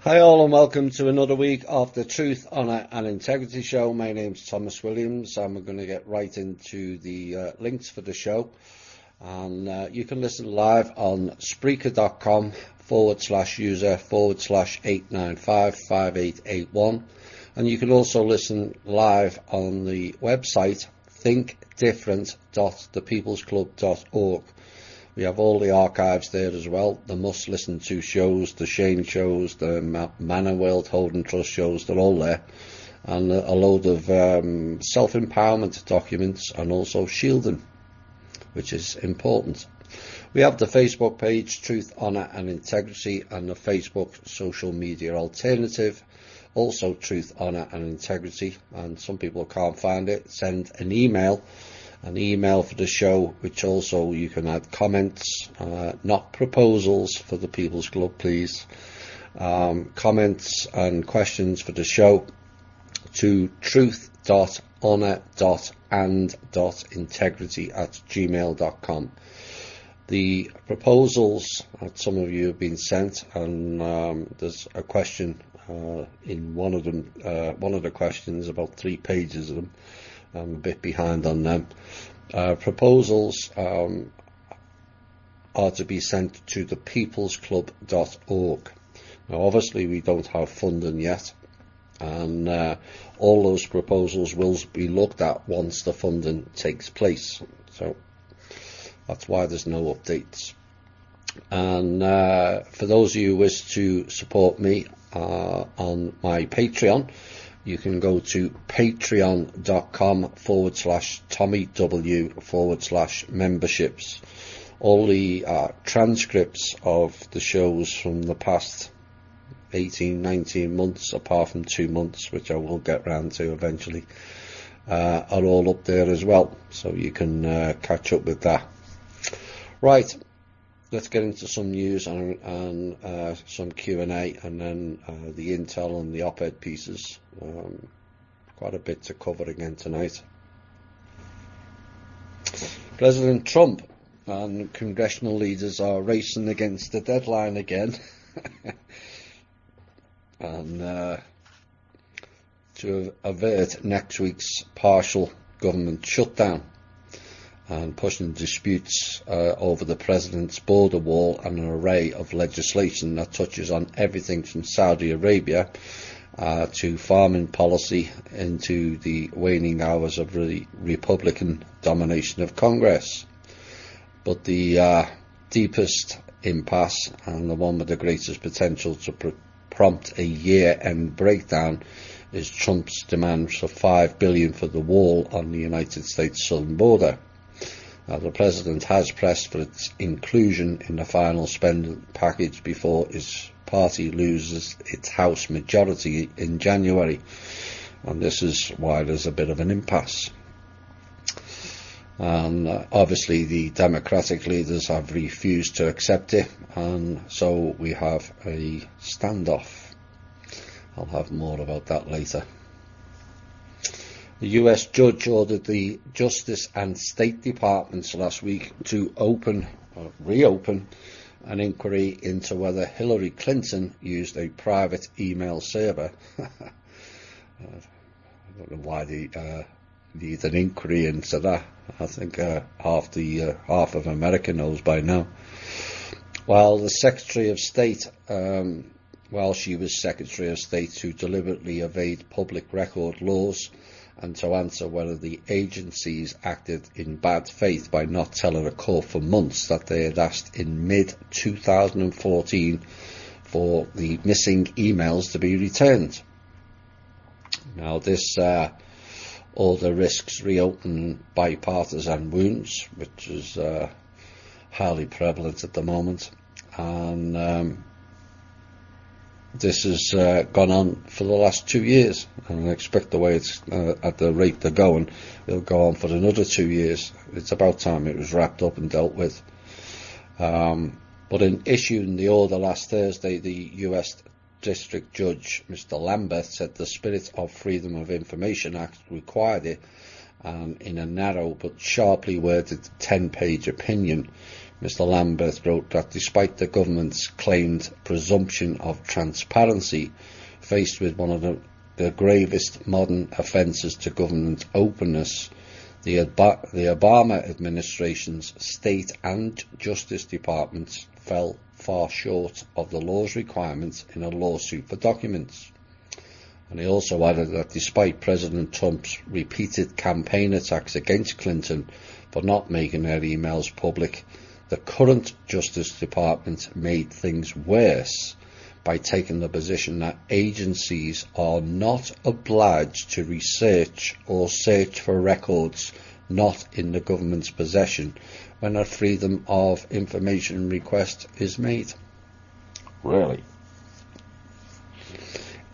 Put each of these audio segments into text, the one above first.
Hi all and welcome to another week of the Truth, Honour and Integrity Show. My name's Thomas Williams and we're going to get right into the links for the show. And you can listen live on Spreaker.com/user/8955881. And you can also listen live on the website thinkdifferent.thepeoplesclub.org. We have all the archives there as well, the must-listen-to shows, the Shane shows, the Mana World Holding Trust shows, they're all there. And a load of self-empowerment documents and also shielding, which is important. We have the Facebook page, Truth, Honour and Integrity, and the Facebook social media alternative, also Truth, Honour and Integrity. And some people can't find it, send an email for the show, which also you can add comments, not proposals for the People's Club, please. Comments and questions for the show to truth.honour.and.integrity@gmail.com. The proposals that some of you have been sent, and there's a question in one of them. One of the questions, about 3 pages of them. I'm a bit behind on them. Proposals are to be sent to thepeoplesclub.org. Now, obviously, we don't have funding yet, and all those proposals will be looked at once the funding takes place. So that's why there's no updates. And for those of you who wish to support me on my Patreon, you can go to patreon.com/TommyW/memberships. All the transcripts of the shows from the past 18, 19 months, apart from 2 months, which I will get round to eventually, are all up there as well. So you can catch up with that. Right. Let's get into some news and some Q&A, and then the intel and the op-ed pieces. Quite a bit to cover again tonight. President Trump and congressional leaders are racing against the deadline again, and to avert next week's partial government shutdown, and pushing disputes over the president's border wall and an array of legislation that touches on everything from Saudi Arabia to farming policy into the waning hours of the Republican domination of Congress. But the deepest impasse, and the one with the greatest potential to prompt a year-end breakdown, is Trump's demand for $5 billion for the wall on the United States southern border. The President has pressed for its inclusion in the final spending package before his party loses its House majority in January, and this is why there's a bit of an impasse. And obviously the Democratic leaders have refused to accept it, and so we have a standoff. I'll have more about that later. The US judge ordered the Justice and State Departments last week to reopen an inquiry into whether Hillary Clinton used a private email server. I don't know why they need an inquiry into that. I think half of America knows by now. While the Secretary of State, she was Secretary of State to deliberately evade public record laws, and to answer whether the agencies acted in bad faith by not telling a court for months that they had asked in mid-2014 for the missing emails to be returned. Now, this order risks reopening bipartisan wounds, which is highly prevalent at the moment, and this has gone on for the last 2 years, and I expect the way it's at the rate they're going, it'll go on for another 2 years. It's about time it was wrapped up and dealt with. But in issuing the order last Thursday, the US District Judge, Mr. Lambert, said the spirit of Freedom of Information Act required it, in a narrow but sharply worded 10-page opinion, Mr. Lambert wrote that despite the government's claimed presumption of transparency, faced with one of the gravest modern offences to government openness, the Obama administration's State and Justice Departments fell far short of the law's requirements in a lawsuit for documents. And he also added that despite President Trump's repeated campaign attacks against Clinton for not making her emails public, the current Justice Department made things worse by taking the position that agencies are not obliged to research or search for records not in the government's possession when a Freedom of Information request is made. Really?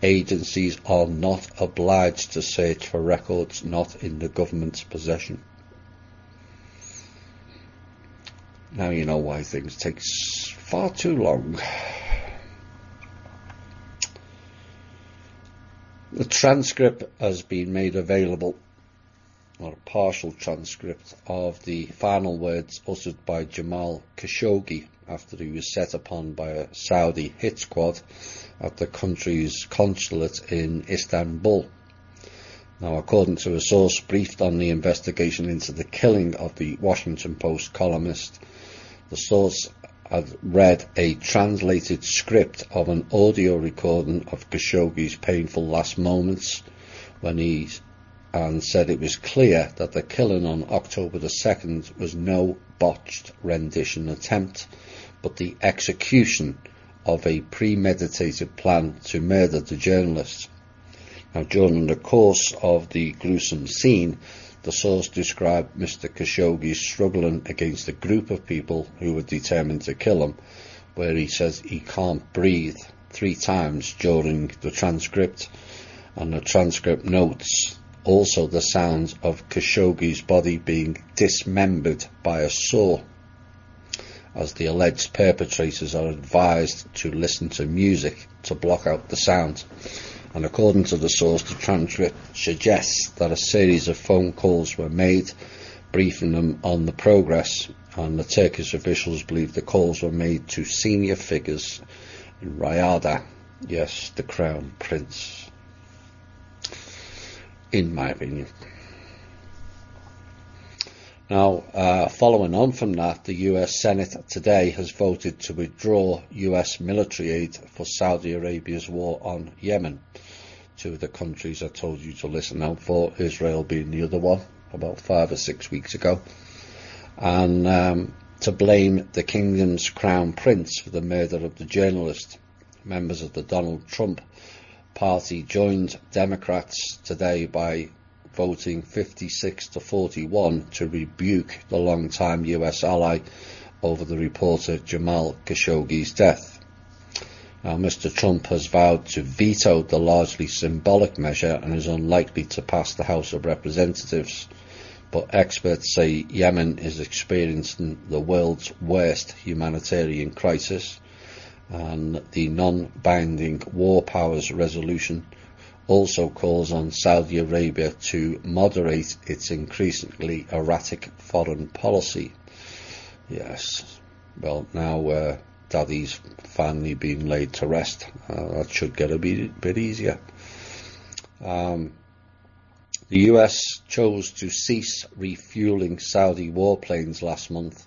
Agencies are not obliged to search for records not in the government's possession. Now you know why things take far too long. The transcript has been made available, or a partial transcript, of the final words uttered by Jamal Khashoggi after he was set upon by a Saudi hit squad at the country's consulate in Istanbul. Now, according to a source briefed on the investigation into the killing of the Washington Post columnist, the source had read a translated script of an audio recording of Khashoggi's painful last moments and said it was clear that the killing on October the 2nd was no botched rendition attempt, but the execution of a premeditated plan to murder the journalist. Now, during the course of the gruesome scene, the source described Mr. Khashoggi struggling against a group of people who were determined to kill him, where he says he can't breathe 3 times during the transcript, and the transcript notes also the sounds of Khashoggi's body being dismembered by a saw, as the alleged perpetrators are advised to listen to music to block out the sound. And according to the source, the transcript suggests that a series of phone calls were made, briefing them on the progress, and the Turkish officials believe the calls were made to senior figures in Riyadh, yes, the Crown Prince, in my opinion. Now, following on from that, the US Senate today has voted to withdraw US military aid for Saudi Arabia's war on Yemen. 2 of the countries I told you to listen out for, Israel being the other one, about 5 or 6 weeks ago, and to blame the kingdom's crown prince for the murder of the journalist. Members of the Donald Trump party joined Democrats today by voting 56-41 to rebuke the long-time US ally over the reporter Jamal Khashoggi's death. Now, Mr. Trump has vowed to veto the largely symbolic measure and is unlikely to pass the House of Representatives, but experts say Yemen is experiencing the world's worst humanitarian crisis, and the non-binding War Powers resolution also calls on Saudi Arabia to moderate its increasingly erratic foreign policy. Yes, well, now Daddy's finally been laid to rest. That should get a bit easier. The US chose to cease refueling Saudi warplanes last month,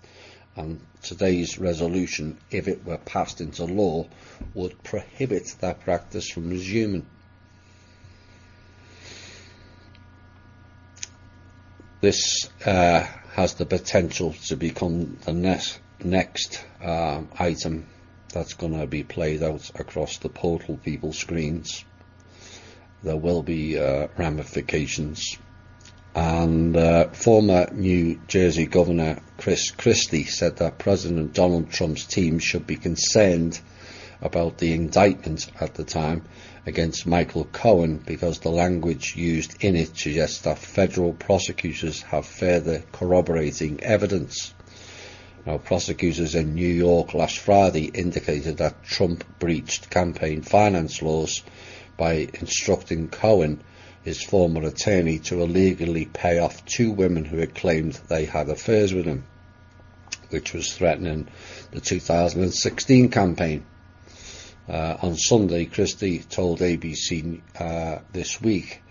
and today's resolution, if it were passed into law, would prohibit that practice from resuming. This has the potential to become the next item that's going to be played out across the Portal People screens. There will be ramifications. And former New Jersey Governor Chris Christie said that President Donald Trump's team should be concerned about the indictment at the time against Michael Cohen because the language used in it suggests that federal prosecutors have further corroborating evidence. Now, prosecutors in New York last Friday indicated that Trump breached campaign finance laws by instructing Cohen, his former attorney, to illegally pay off 2 women who had claimed they had affairs with him. which was threatening the 2016 campaign. On Sunday, Christie told ABC this week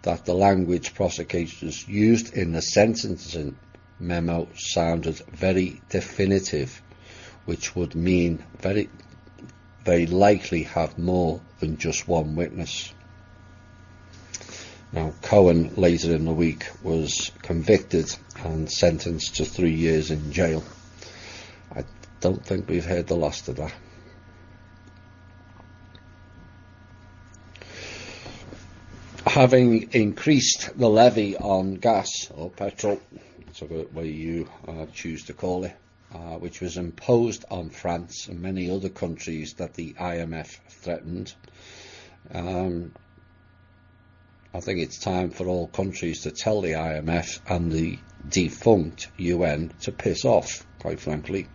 that the language prosecutors used in the sentencing memo sounded very definitive, which would mean they likely have more than just one witness. Now, Cohen later in the week was convicted and sentenced to 3 years in jail. I don't think we've heard the last of that. Having increased the levy on gas or petrol, whichever way you choose to call it, which was imposed on France and many other countries that the IMF threatened, I think it's time for all countries to tell the IMF and the defunct UN to piss off, quite frankly.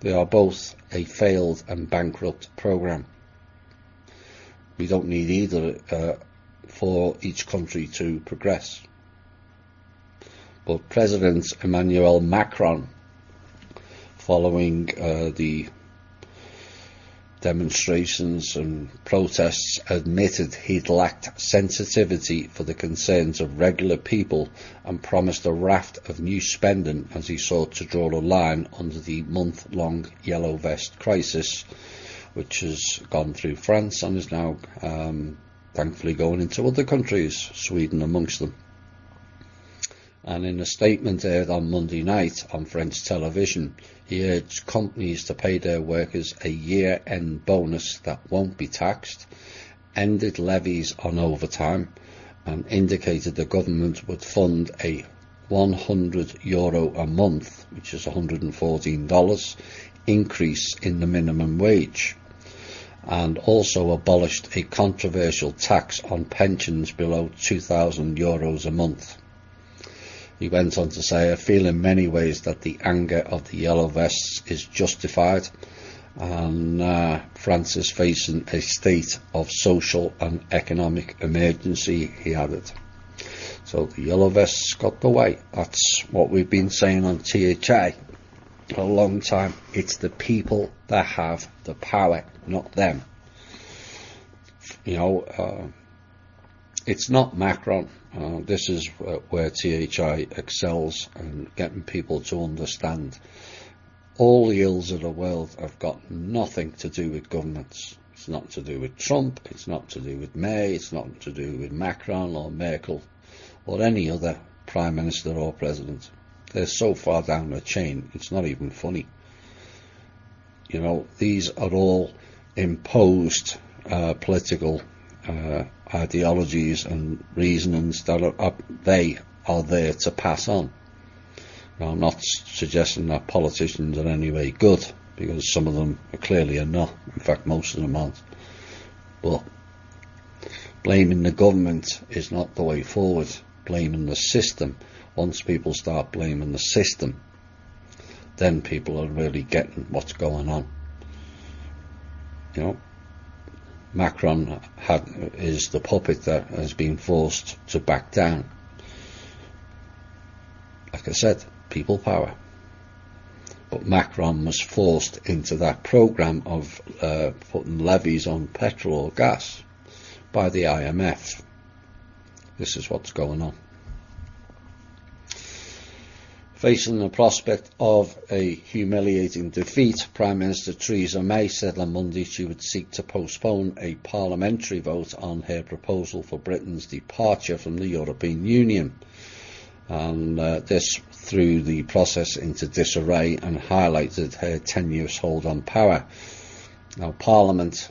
They are both a failed and bankrupt programme. We don't need either for each country to progress. But President Emmanuel Macron, following the demonstrations and protests, admitted he'd lacked sensitivity for the concerns of regular people and promised a raft of new spending as he sought to draw a line under the month-long yellow vest crisis, which has gone through France and is now thankfully going into other countries, Sweden amongst them. And in a statement aired on Monday night on French television, he urged companies to pay their workers a year-end bonus that won't be taxed, ended levies on overtime, and indicated the government would fund a €100 a month, which is $114, increase in the minimum wage, and also abolished a controversial tax on pensions below €2,000 a month. He went on to say, I feel in many ways that the anger of the Yellow Vests is justified, and France is facing a state of social and economic emergency, he added. So the Yellow Vests got the way. That's what we've been saying on THA for a long time. It's the people that have the power, not them. You know, it's not Macron. This is where THI excels in getting people to understand all the ills of the world have got nothing to do with governments. It's not to do with Trump, it's not to do with May, it's not to do with Macron or Merkel or any other Prime Minister or President. They're so far down the chain, it's not even funny. You know, these are all imposed political ideologies and reasonings that they are there to pass on. Now, I'm not suggesting that politicians are any way good, because some of them clearly are not. In fact, most of them aren't. But blaming the government is not the way forward. Blaming the system. Once people start blaming the system, then people are really getting what's going on. You know, Macron is the puppet that has been forced to back down. Like I said, people power. But Macron was forced into that programme of putting levies on petrol or gas by the IMF. This is what's going on. Facing the prospect of a humiliating defeat, Prime Minister Theresa May said on Monday she would seek to postpone a parliamentary vote on her proposal for Britain's departure from the European Union. And this threw the process into disarray and highlighted her tenuous hold on power. Now, Parliament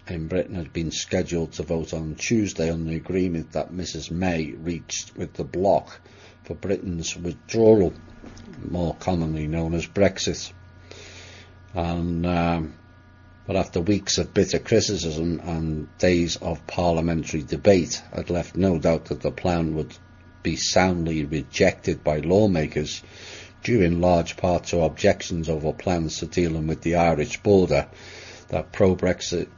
in Britain had been scheduled to vote on Tuesday on the agreement that Mrs May reached with the bloc for Britain's withdrawal, more commonly known as Brexit. And but after weeks of bitter criticism and days of parliamentary debate had left no doubt that the plan would be soundly rejected by lawmakers, due in large part to objections over plans to dealing with the Irish border, that pro-Brexit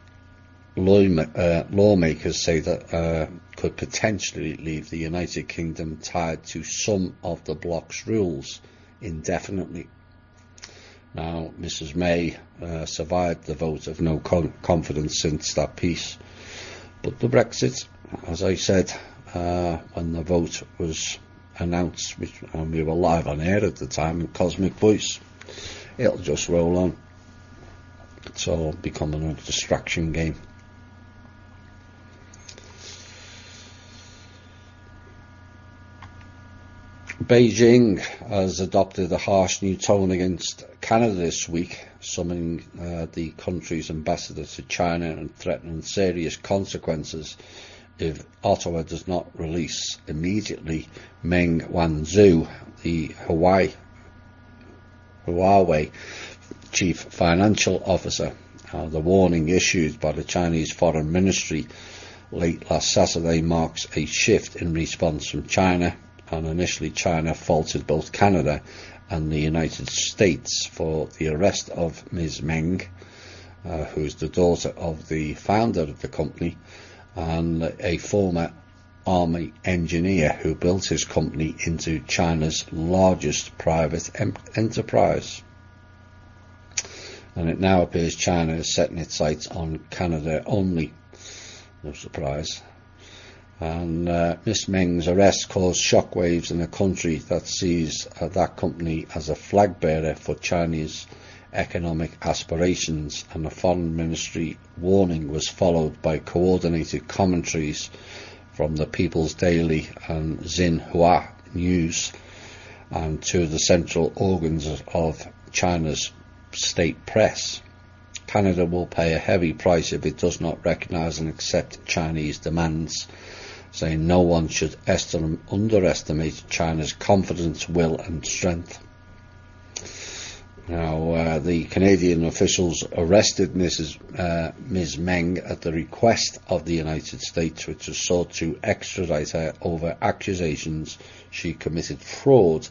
lawmakers say that could potentially leave the United Kingdom tied to some of the bloc's rules indefinitely. Now, Mrs May survived the vote of no confidence since that peace. But the Brexit, as I said, when the vote was announced, and we were live on air at the time in Cosmic Voice, it'll just roll on. It's all becoming a distraction game. Beijing has adopted a harsh new tone against Canada this week, summoning the country's ambassador to China and threatening serious consequences if Ottawa does not release immediately Meng Wanzhou, the Huawei chief financial officer. The warning issued by the Chinese Foreign Ministry late last Saturday marks a shift in response from China, and initially China faulted both Canada and the United States for the arrest of Ms. Meng, who is the daughter of the founder of the company and a former army engineer who built his company into China's largest private enterprise. And it now appears China is setting its sights on Canada only. No surprise. And Miss Meng's arrest caused shockwaves in a country that sees that company as a flag bearer for Chinese economic aspirations, and the Foreign Ministry warning was followed by coordinated commentaries from the People's Daily and Xinhua News, and two of the central organs of China's state press. Canada will pay a heavy price if it does not recognise and accept Chinese demands, saying no one should underestimate China's confidence, will and strength. Now, the Canadian officials arrested Ms. Meng at the request of the United States, which has sought to extradite her over accusations she committed fraud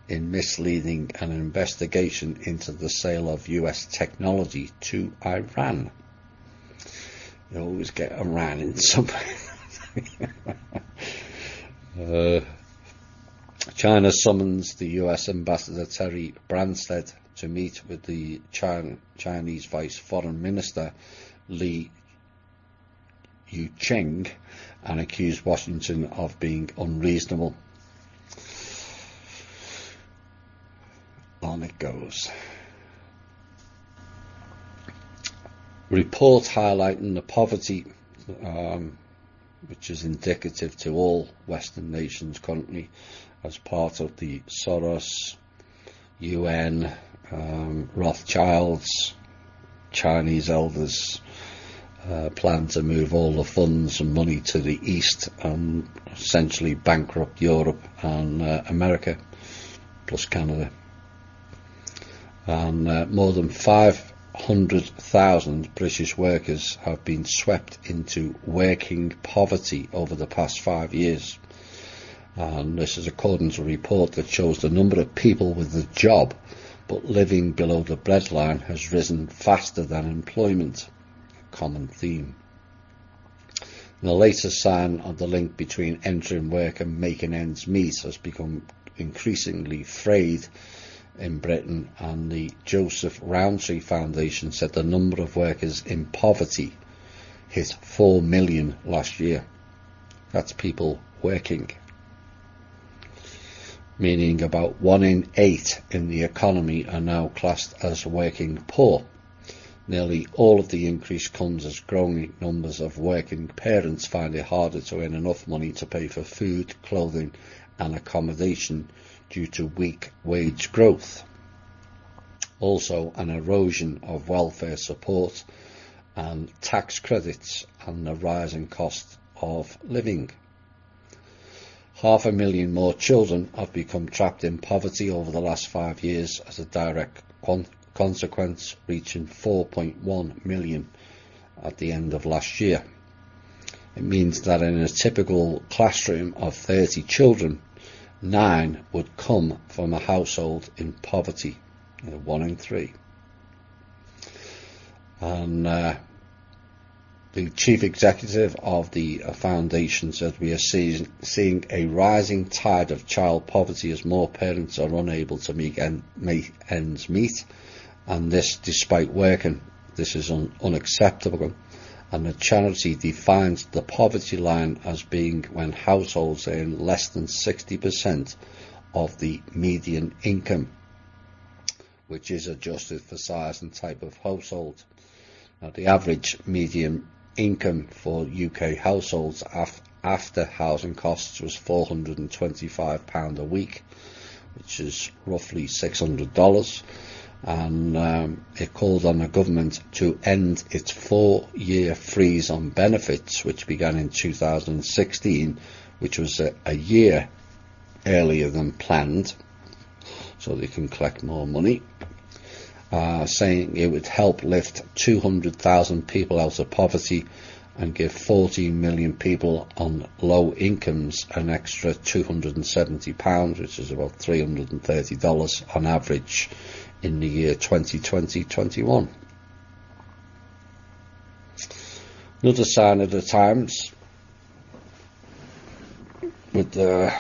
in misleading an investigation into the sale of US technology to Iran. You always get Iran in something. China summons the US Ambassador Terry Branstad to meet with the Chinese Vice Foreign Minister Li Yucheng and accused Washington of being unreasonable. On it goes. Report highlighting the poverty which is indicative to all Western nations currently as part of the Soros, UN, Rothschilds, Chinese elders plan to move all the funds and money to the East and essentially bankrupt Europe and America, plus Canada. And more than 500,000 British workers have been swept into working poverty over the past 5 years. And this is according to a report that shows the number of people with a job but living below the breadline has risen faster than employment, a common theme. And the latest sign of the link between entering work and making ends meet has become increasingly frayed in Britain, and the Joseph Rowntree Foundation said the number of workers in poverty hit 4 million last year. That's people working. Meaning about 1 in 8 in the economy are now classed as working poor. Nearly all of the increase comes as growing numbers of working parents find it harder to earn enough money to pay for food, clothing and accommodation due to weak wage growth. Also an erosion of welfare support and tax credits and the rising cost of living. 500,000 more children have become trapped in poverty over the last 5 years as a direct consequence, reaching 4.1 million at the end of last year. It means that in a typical classroom of 30 children, 9 would come from a household in poverty, 1 in 3. And the chief executive of the foundation said we are seeing a rising tide of child poverty as more parents are unable to make ends meet and this despite working. This is unacceptable, and the charity defines the poverty line as being when households earn less than 60% of the median income, which is adjusted for size and type of household. Now, the average median income for UK households after housing costs was £425 a week, which is roughly $600, and it called on the government to end its 4-year freeze on benefits, which began in 2016, which was a year earlier than planned, so they can collect more money, saying it would help lift 200,000 people out of poverty and give 14 million people on low incomes an extra £270, which is about $330 on average in the year 2020-21. Another sign of the times, with the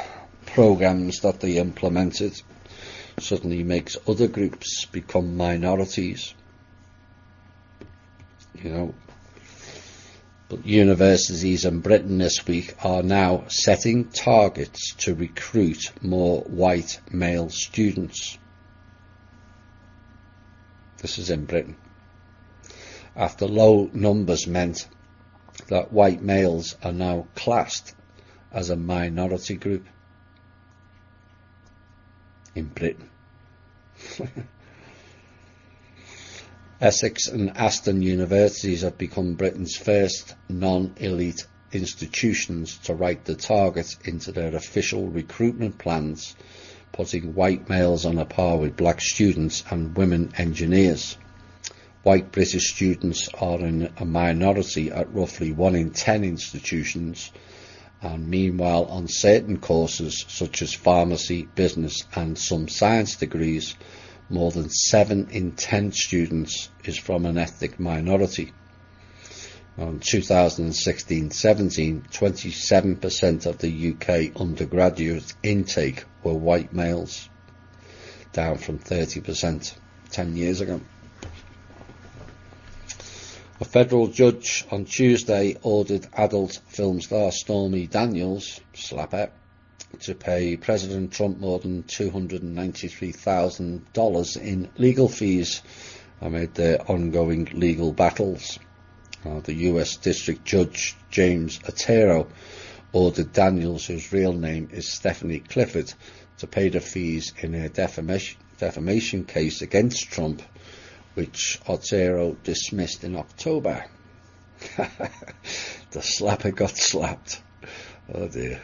programs that they implemented, suddenly makes other groups become minorities. But universities in Britain this week are now setting targets to recruit more white male students. This is in Britain, after low numbers meant that white males are now classed as a minority group in Britain. Essex and Aston universities have become Britain's first non-elite institutions to write the target into their official recruitment plans, putting white males on a par with black students and women engineers. White British students are in a minority at roughly 1 in 10 institutions, and meanwhile on certain courses such as pharmacy, business and some science degrees, more than 7 in 10 students is from an ethnic minority. In 2016-17, 27% of the UK undergraduate intake were white males, down from 30% 10 years ago. A federal judge on Tuesday ordered adult film star Stormy Daniels, slapper, to pay President Trump more than $293,000 in legal fees amid their ongoing legal battles. The US District Judge James Otero ordered Daniels, whose real name is Stephanie Clifford, to pay the fees in a defamation case against Trump, which Otero dismissed in October. The slapper got slapped. Oh dear.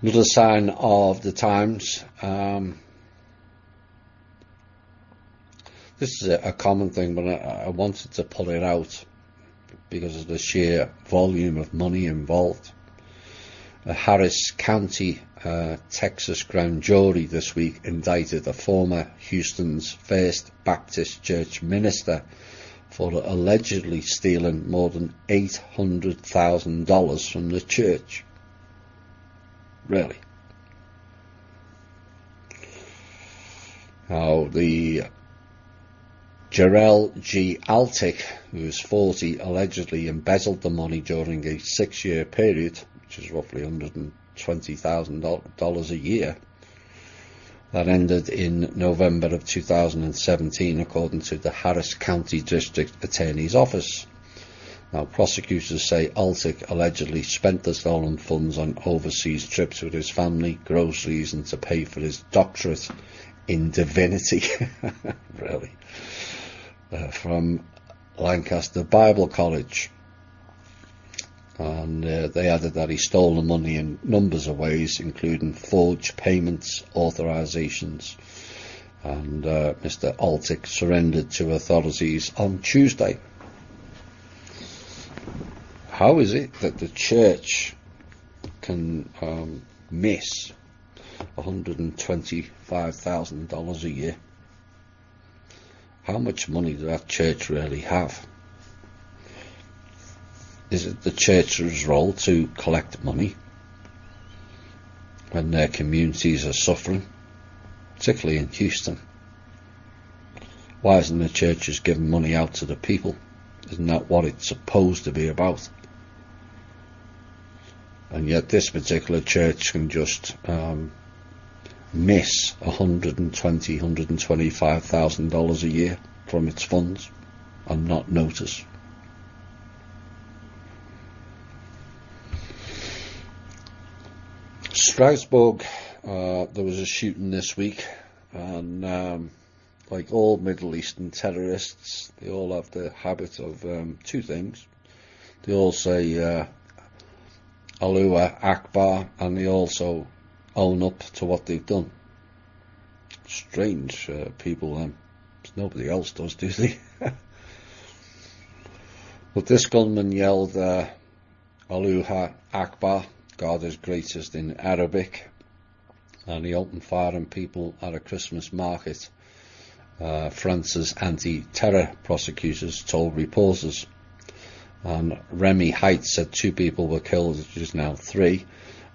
Another sign of the times. This is a common thing, but I wanted to pull it out because of the sheer volume of money involved. A Harris County, Texas grand jury this week indicted a former Houston's First Baptist Church minister for allegedly stealing more than $800,000 from the church. Really? Now, the Jarrell G. Altick, who is 40, allegedly embezzled the money during a 6-year period, which is roughly $120,000 a year. That ended in November of 2017, according to the Harris County District Attorney's Office. Now, prosecutors say Altick allegedly spent the stolen funds on overseas trips with his family, groceries, and to pay for his doctorate in divinity. Really? From Lancaster Bible College. And they added that he stole the money in numbers of ways, including forged payments, authorizations, and Mr. Altick surrendered to authorities on Tuesday. How is it that the church can miss $125,000 a year? How much money does that church really have? Is it the church's role to collect money when their communities are suffering, particularly in Houston? Why isn't the church just giving money out to the people? Isn't that what it's supposed to be about? And yet this particular church can just miss $125,000 a year from its funds and not notice. Strasbourg, there was a shooting this week, and like all Middle Eastern terrorists, they all have the habit of two things. They all say Allahu Akbar, and they also own up to what they've done. Strange people, nobody else does, do they? But this gunman yelled Allahu Akbar, God is greatest, in Arabic, and he opened fire on people at a Christmas market. France's anti-terror prosecutors told reporters, and Remy Heights said 2 people were killed, which is now 3,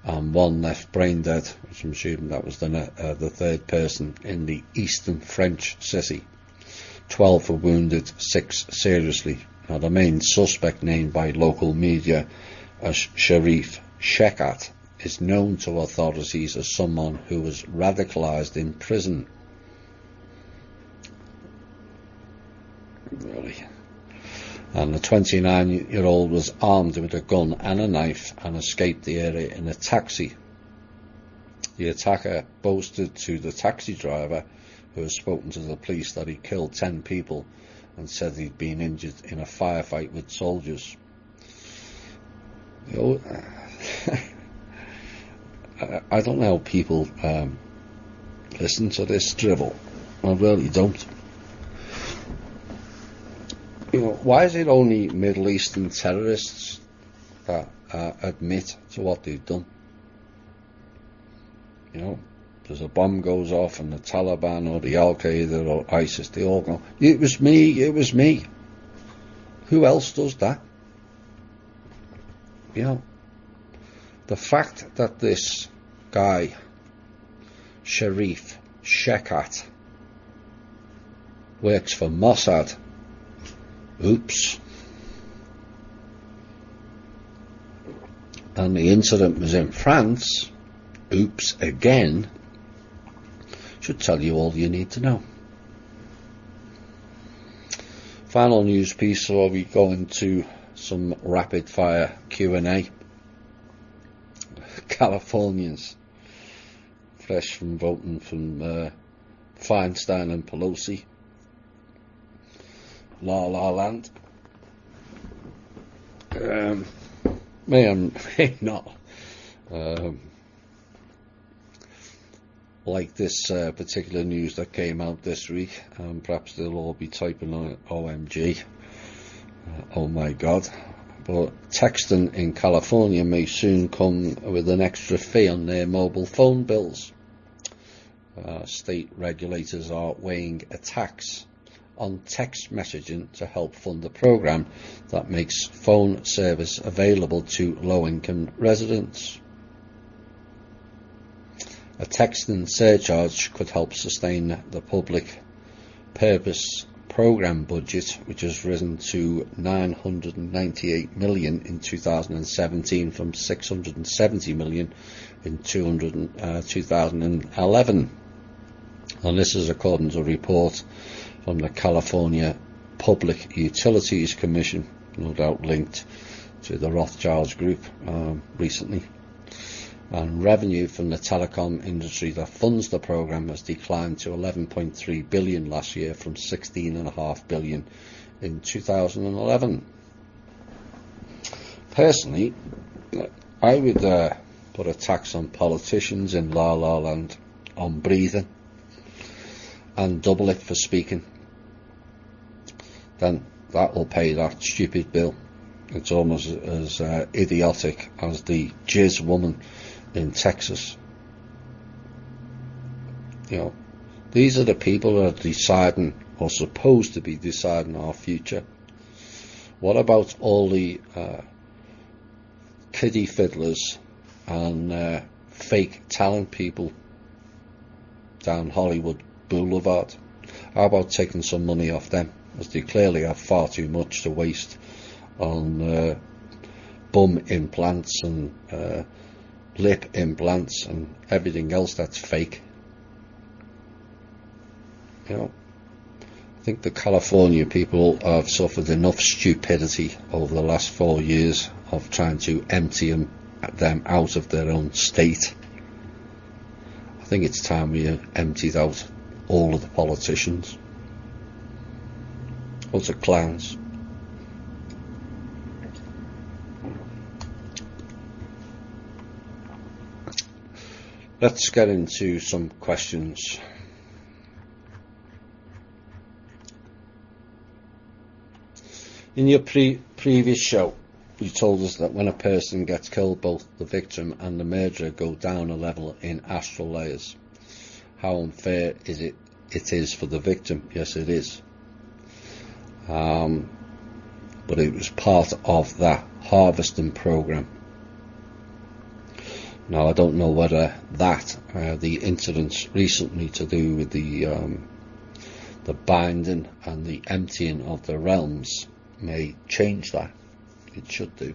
and 1 left brain dead, which I'm assuming that was the 3rd person in the eastern French city. 12 were wounded, 6 seriously. Now, the main suspect, named by local media as Sharif Shekat, is known to authorities as someone who was radicalized in prison. Really. And the 29-year-old was armed with a gun and a knife and escaped the area in a taxi. The attacker boasted to the taxi driver, who had spoken to the police, that he killed 10 people and said he'd been injured in a firefight with soldiers. You know, I don't know how people listen to this drivel. I really don't. You know, why is it only Middle Eastern terrorists that admit to what they've done? You know, there's a bomb goes off and the Taliban or the Al-Qaeda or ISIS, they all go, it was me, it was me. Who else does that? You know, the fact that this guy, Sharif Shekat, works for Mossad, oops. And the incident was in France, oops again, should tell you all you need to know. Final news piece, so we go into some rapid fire Q&A. Californians, fresh from voting from Feinstein and Pelosi. La La Land. May or may not like this particular news that came out this week. Perhaps they'll all be typing on it, OMG. Oh my God. But texting in California may soon come with an extra fee on their mobile phone bills. State regulators are weighing a tax on text messaging to help fund a program that makes phone service available to low-income residents. A texting surcharge could help sustain the public purpose program budget, which has risen to $998 million in 2017 from $670 million in 2011. And this is according to a report from the California Public Utilities Commission, no doubt linked to the Rothschilds Group recently. And revenue from the telecom industry that funds the program has declined to $11.3 billion last year from $16.5 billion in 2011. Personally, I would put a tax on politicians in La La Land on breathing and double it for speaking. Then that will pay that stupid bill. It's almost as idiotic as the jizz woman in Texas. You know, these are the people that are deciding, or supposed to be deciding, our future. What about all the kiddie fiddlers and fake talent people down Hollywood Boulevard? How about taking some money off them, as they clearly have far too much to waste on bum implants and lip implants and everything else that's fake. You know, I think the California people have suffered enough stupidity over the last 4 years of trying to empty them out of their own state. I think it's time we emptied out all of the politicians. Utter clowns. Let's get into some questions. In your previous show, you told us that when a person gets killed, both the victim and the murderer go down a level in astral layers. How unfair is it is for the victim? Yes, it is. But it was part of that harvesting program. Now, I don't know whether that the incidents recently to do with the binding and the emptying of the realms may change that. It should do.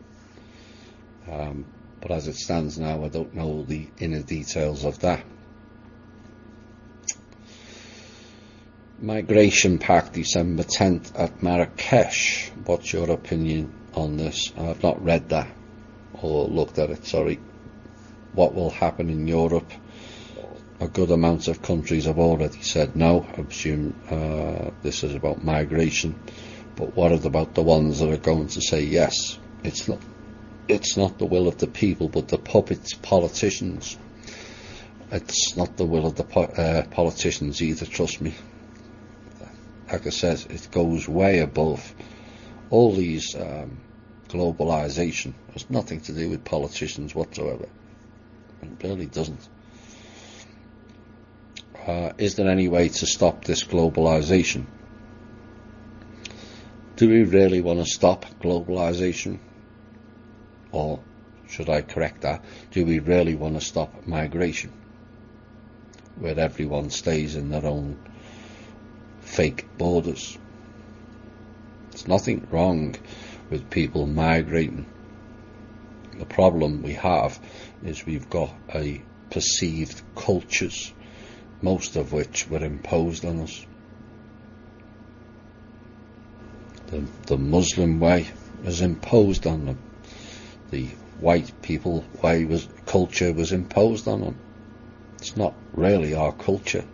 But as it stands now, I don't know the inner details of that. Migration Pact, December 10th at Marrakesh. What's your opinion on this? I've not read that or looked at it, sorry. What will happen in Europe? A good amount of countries have already said no. I presume this is about migration. But what about the ones that are going to say yes? It's not the will of the people, but the puppets, politicians. It's not the will of the politicians either, trust me. Like I said, it goes way above all these globalization. It's nothing to do with politicians whatsoever. It really doesn't. Is there any way to stop this globalization? Do we really want to stop globalization? Or should I correct that? Do we really want to stop migration, where everyone stays in their own fake borders? There's nothing wrong with people migrating. The problem we have is we've got a perceived cultures, most of which were imposed on us. The Muslim way was imposed on them. The white people way culture was imposed on them. It's not really our culture.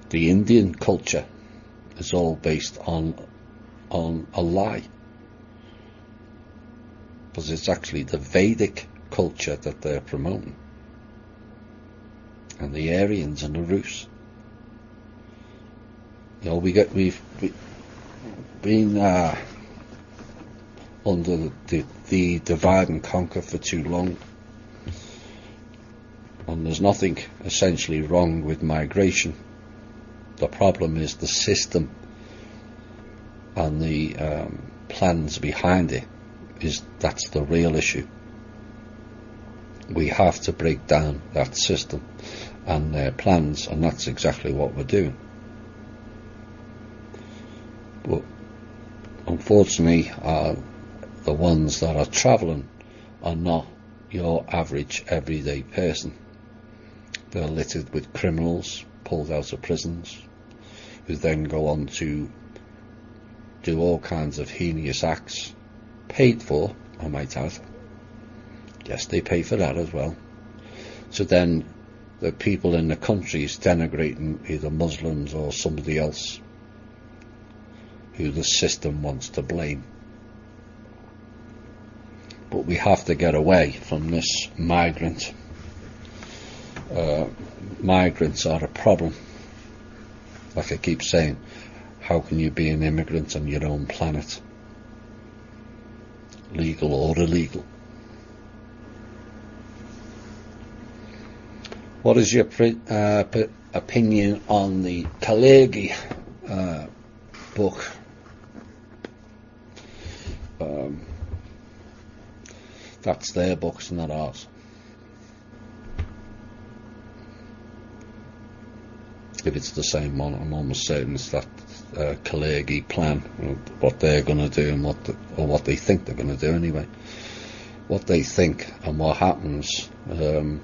The Indian culture is all based on a lie, because it's actually the Vedic culture that they're promoting, and the Aryans and the Rus. You know, we've been under the divide and conquer for too long, and there's nothing essentially wrong with migration. The problem is the system and the plans behind it. That's the real issue. We have to break down that system and their plans, and that's exactly what we're doing. But unfortunately, the ones that are travelling are not your average everyday person. They're littered with criminals pulled out of prisons, who then go on to do all kinds of heinous acts, paid for, I might add. Yes, they pay for that as well. So then the people in the country is denigrating either Muslims or somebody else who the system wants to blame. But we have to get away from this migrant. Migrants are a problem. Like I keep saying, how can you be an immigrant on your own planet? Legal or illegal? What is your opinion on the Khashoggi book? That's their books, not ours. if it's the same one, I'm almost certain it's that Khashoggi plan, what they're going to do and what they think they're going to do anyway. What they think and what happens kind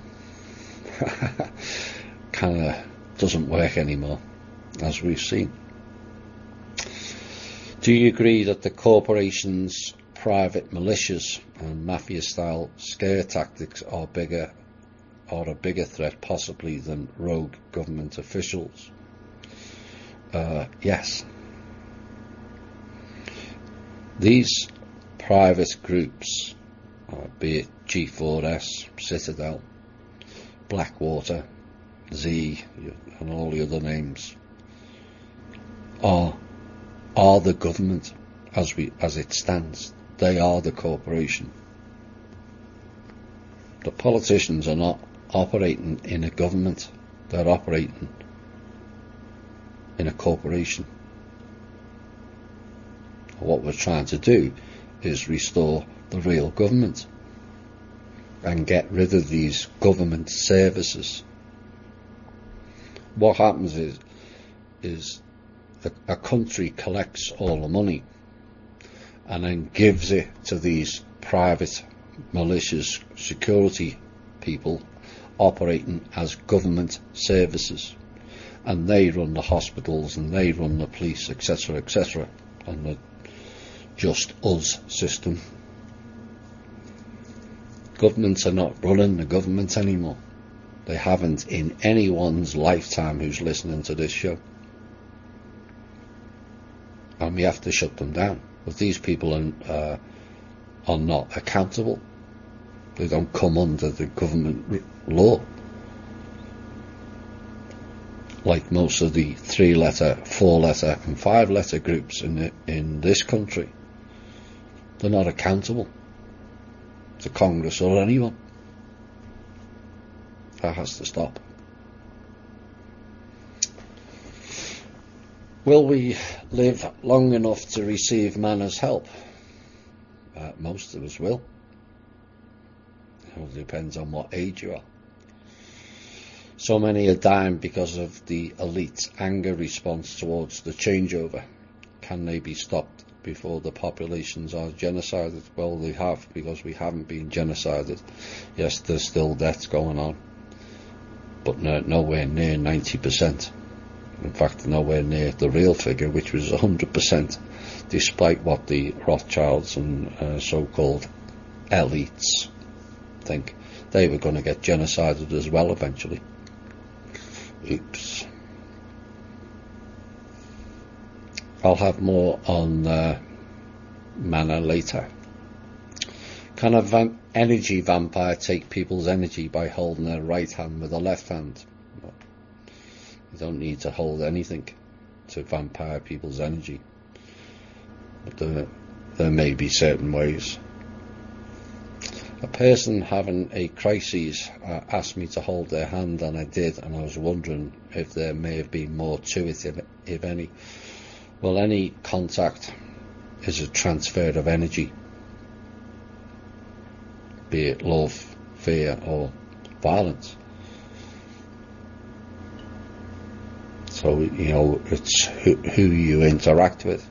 of doesn't work anymore, as we've seen. Do you agree that the corporations, private militias and mafia-style scare tactics are a bigger threat possibly than rogue government officials? Yes. These private groups, be it G4S, Citadel, Blackwater, Z, and all the other names, are the government as it stands. They are the corporation. The politicians are not operating in a government, they're operating in a corporation. What we're trying to do is restore the real government and get rid of these government services. What happens is a country collects all the money and then gives it to these private malicious security people operating as government services, and they run the hospitals and they run the police, etc., etc., and the just us system. Governments are not running the government anymore. They haven't in anyone's lifetime who's listening to this show. And we have to shut them down. But these people are not accountable. They don't come under the government law. Like most of the 3-letter, 4-letter and 5-letter groups in this country. They're not accountable to Congress or anyone. That has to stop. Will we live long enough to receive Mana's help? Most of us will. It all depends on what age you are. So many are dying because of the elite's anger response towards the changeover. Can they be stopped before the populations are genocided? Well, they have, because we haven't been genocided. Yes, there's still deaths going on, but nowhere near 90%. In fact, nowhere near the real figure, which was 100%, despite what the Rothschilds and so-called elites think. They were going to get genocided as well eventually. Oops. I'll have more on Mana later. Can a energy vampire take people's energy by holding their right hand with the left hand? No. You don't need to hold anything to vampire people's energy. But there may be certain ways. A person having a crisis asked me to hold their hand, and I did, and I was wondering if there may have been more to it, if any. Well, any contact is a transfer of energy, be it love, fear, or violence. So, it's who you interact with.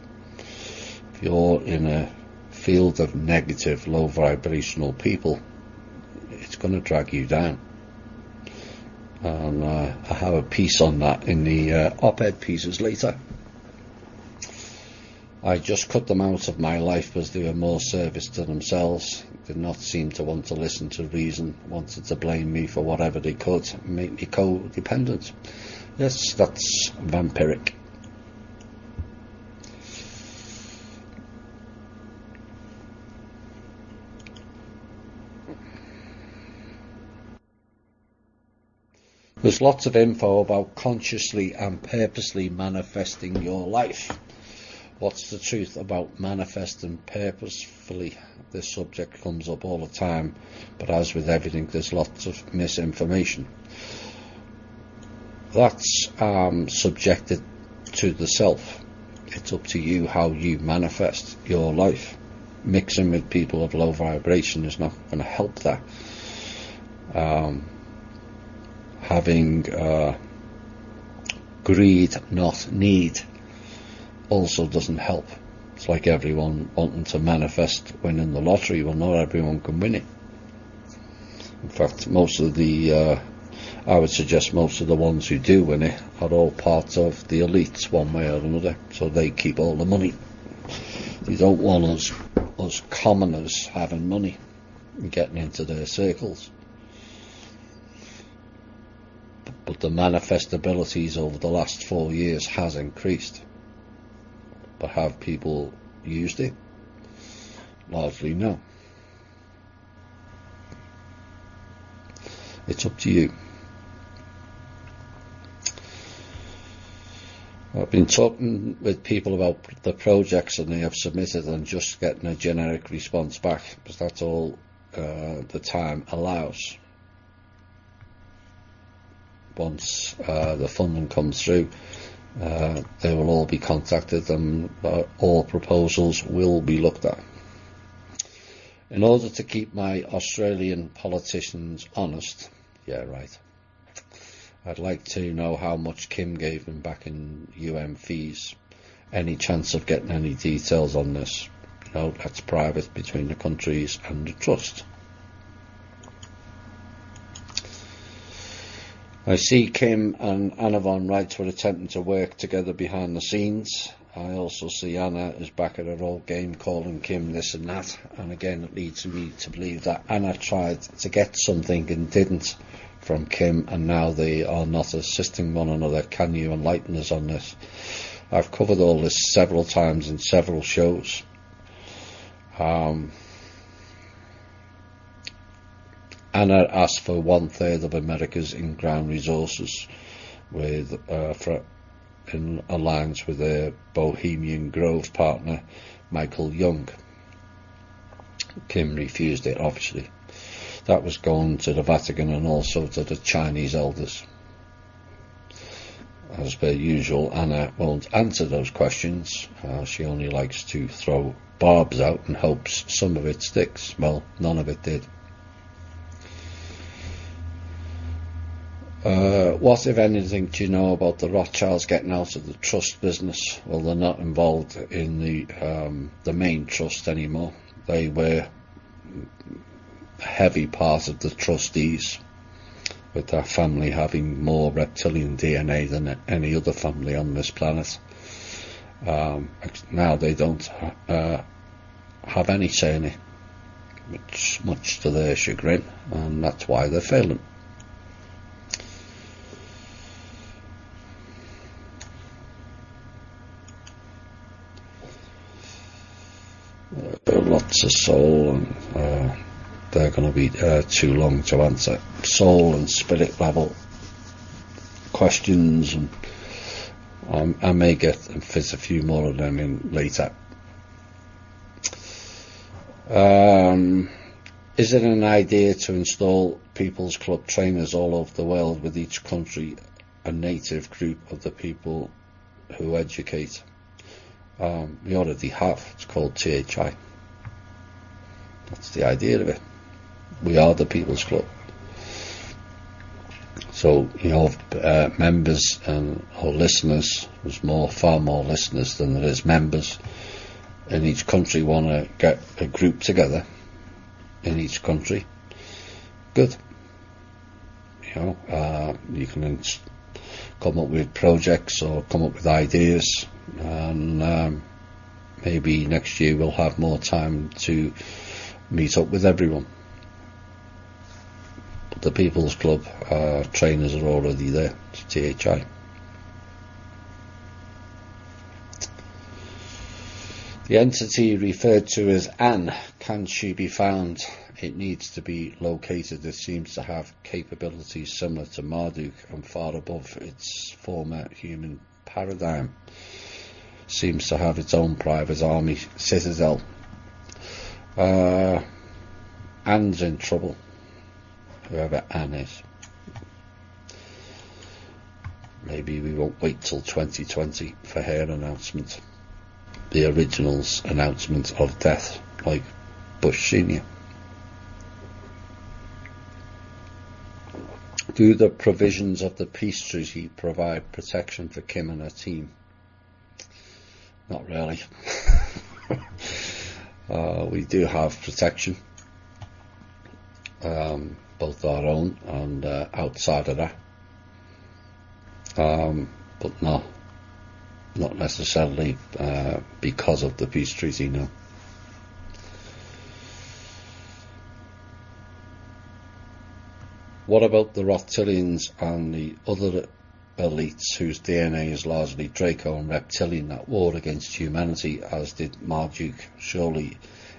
If you're in a field of negative, low vibrational people, it's going to drag you down. And I have a piece on that in the op-ed pieces later. I just cut them out of my life because they were more service to themselves, did not seem to want to listen to reason, wanted to blame me for whatever they could, make me codependent. Yes, that's vampiric. There's lots of info about consciously and purposely manifesting your life. What's the truth about manifesting purposefully? This subject comes up all the time, but as with everything, there's lots of misinformation. That's subjected to the self. It's up to you how you manifest your life. Mixing with people of low vibration is not going to help that. Having greed, not need, also doesn't help. It's like everyone wanting to manifest winning the lottery. Well, not everyone can win it. In fact, I would suggest most of the ones who do win it are all part of the elites one way or another, so they keep all the money. They don't want us commoners having money and getting into their circles. But the manifestabilities over the last 4 years has increased. But have people used it? Largely no. It's up to you. I've been talking with people about the projects and they have submitted and just getting a generic response back, because that's all the time allows. Once the funding comes through, they will all be contacted and all proposals will be looked at. In order to keep my Australian politicians honest, yeah, right, I'd like to know how much Kim gave them back in UN fees. Any chance of getting any details on this? No, that's private between the countries and the trust. I see Kim and Anna von Reitz were attempting to work together behind the scenes. I also see Anna is back at her old game, calling Kim this and that. And again, it leads me to believe that Anna tried to get something and didn't from Kim, and now they are not assisting one another. Can you enlighten us on this? I've covered all this several times in several shows. Anna asked for 1/3 of America's in-ground resources with in alliance with their Bohemian Grove partner Michael Young. Kim refused it, obviously. That was going to the Vatican and also to the Chinese elders. As per usual, Anna won't answer those questions. She only likes to throw barbs out and hopes some of it sticks. Well, none of it did. What, if anything, do you know about the Rothschilds getting out of the trust business? Well, they're not involved in the main trust anymore. They were a heavy part of the trustees, with their family having more reptilian DNA than any other family on this planet. Now they don't have any say in it, much to their chagrin, and that's why they're failing. Lots of soul, and they're going to be too long to answer. Soul and spirit level questions, and I may get and fit a few more of them in later. Is it an idea to install People's Club trainers all over the world, with each country a native group of the people who educate? We already have. It's called THI. That's the idea of it. We are the People's Club. So, members or listeners, there's far more listeners than there is members. In each country want to get a group together in each country. Good. You can come up with projects or come up with ideas, and maybe next year we'll have more time to meet up with everyone. But the People's Club trainers are already there. It's THI. The entity referred to as Anne, can she be found? It needs to be located. It seems to have capabilities similar to Marduk and far above its former human paradigm. Seems to have its own private army citadel. Anne's in trouble, whoever Anne is. Maybe we won't wait till 2020 for her announcement. The original's announcement of death, like Bush Senior. Do the provisions of the peace treaty provide protection for Kim and her team? Not really. We do have protection, both our own and outside of that, but not necessarily because of the peace treaty, no. What about the reptilians and the other elites whose DNA is largely Draco and reptilian at war against humanity, as did Marduk? Surely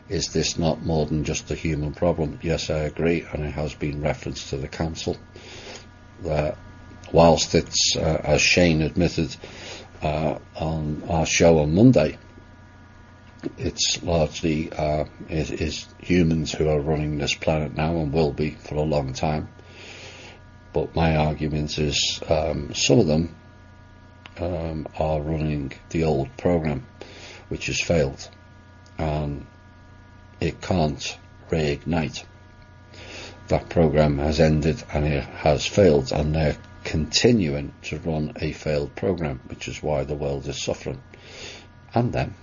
is this not more than just a human problem? Yes, I agree, and it has been referenced to the council. Whilst it's, as Shane admitted on our show on Monday, it's largely it is humans who are running this planet now and will be for a long time. But my argument is some of them are running the old program, which has failed, and it can't reignite. That program has ended and it has failed, and they're continuing to run a failed program, which is why the world is suffering. And then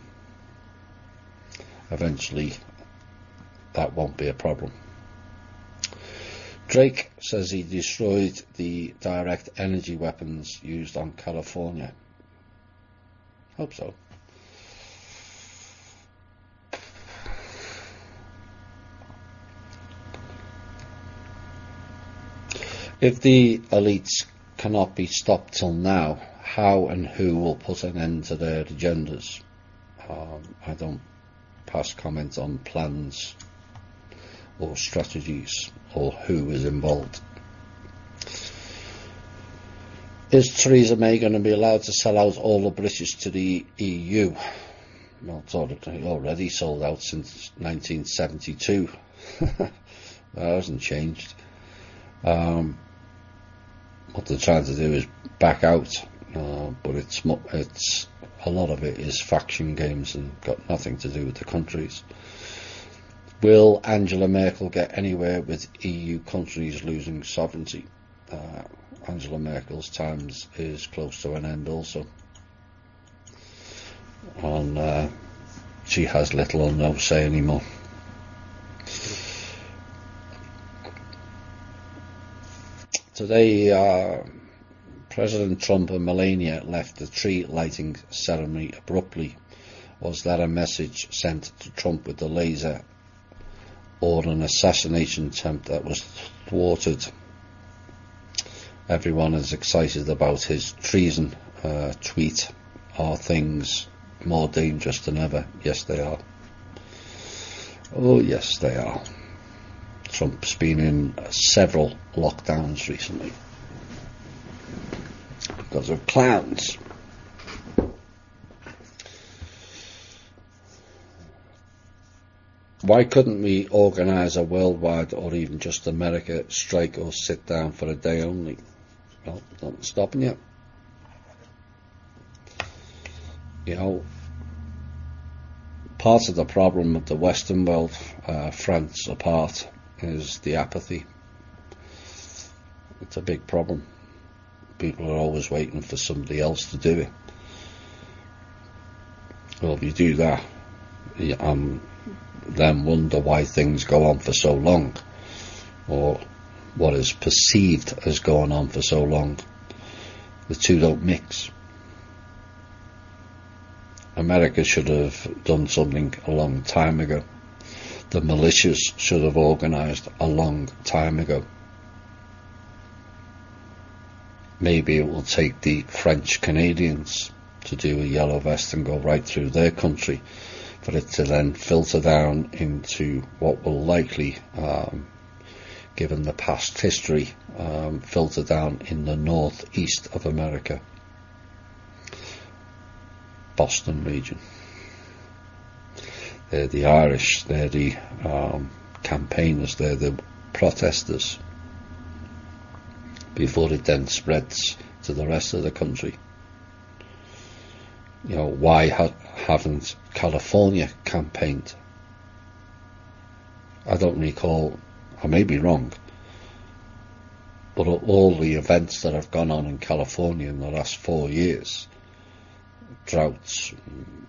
eventually that won't be a problem. Drake says he destroyed the direct energy weapons used on California. Hope so. If the elites cannot be stopped till now, how and who will put an end to their agendas? I don't pass comment on plans or strategies or who is involved. Is Theresa May going to be allowed to sell out all the British to the EU? Well, it's already sold out since 1972. That hasn't changed. What they're trying to do is back out, but it's a lot of it is faction games and got nothing to do with the countries. Will Angela Merkel get anywhere with EU countries losing sovereignty? Angela Merkel's times is close to an end also, and she has little or no say anymore. Today, President Trump and Melania left the tree lighting ceremony abruptly. Was that a message sent to Trump with the laser, or an assassination attempt that was thwarted? Everyone is excited about his treason tweet. Are things more dangerous than ever? Yes, they are. Oh, yes, they are. Trump's been in several lockdowns recently because of clowns. Why couldn't we organise a worldwide or even just America strike or sit down for a day only? Well, nothing's stopping you. You know, part of the problem of the Western world, France apart, is the apathy. It's a big problem. People are always waiting for somebody else to do it. Well, if you do that, then wonder why things go on for so long, or what is perceived as going on for so long. The two don't mix. America should have done something a long time ago. The militias should have organised a long time ago. Maybe it will take the French Canadians to do a yellow vest and go right through their country, for it to then filter down into what will likely, given the past history, filter down in the northeast of America, Boston region. They're the Irish, they're the campaigners, they're the protesters, before it then spreads to the rest of the country. You know, why haven't California campaigned? I don't recall, I may be wrong, But all the events that have gone on in California in the last 4 years, droughts,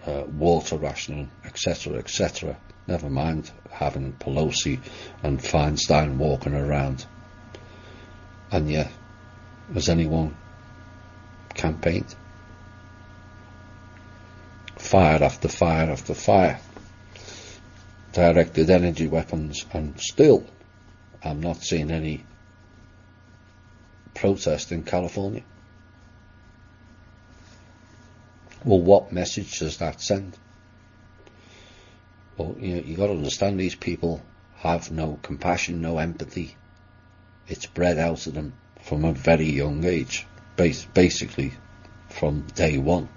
water rationing, etc., never mind having Pelosi and Feinstein walking around. And yet, has anyone campaigned? Fire after fire after fire, directed energy weapons, and still I'm not seeing any protest in California. Well, what message does that send? Well, you got to understand, these people have no compassion, no empathy. It's bred out of them from a very young age, basically from day one.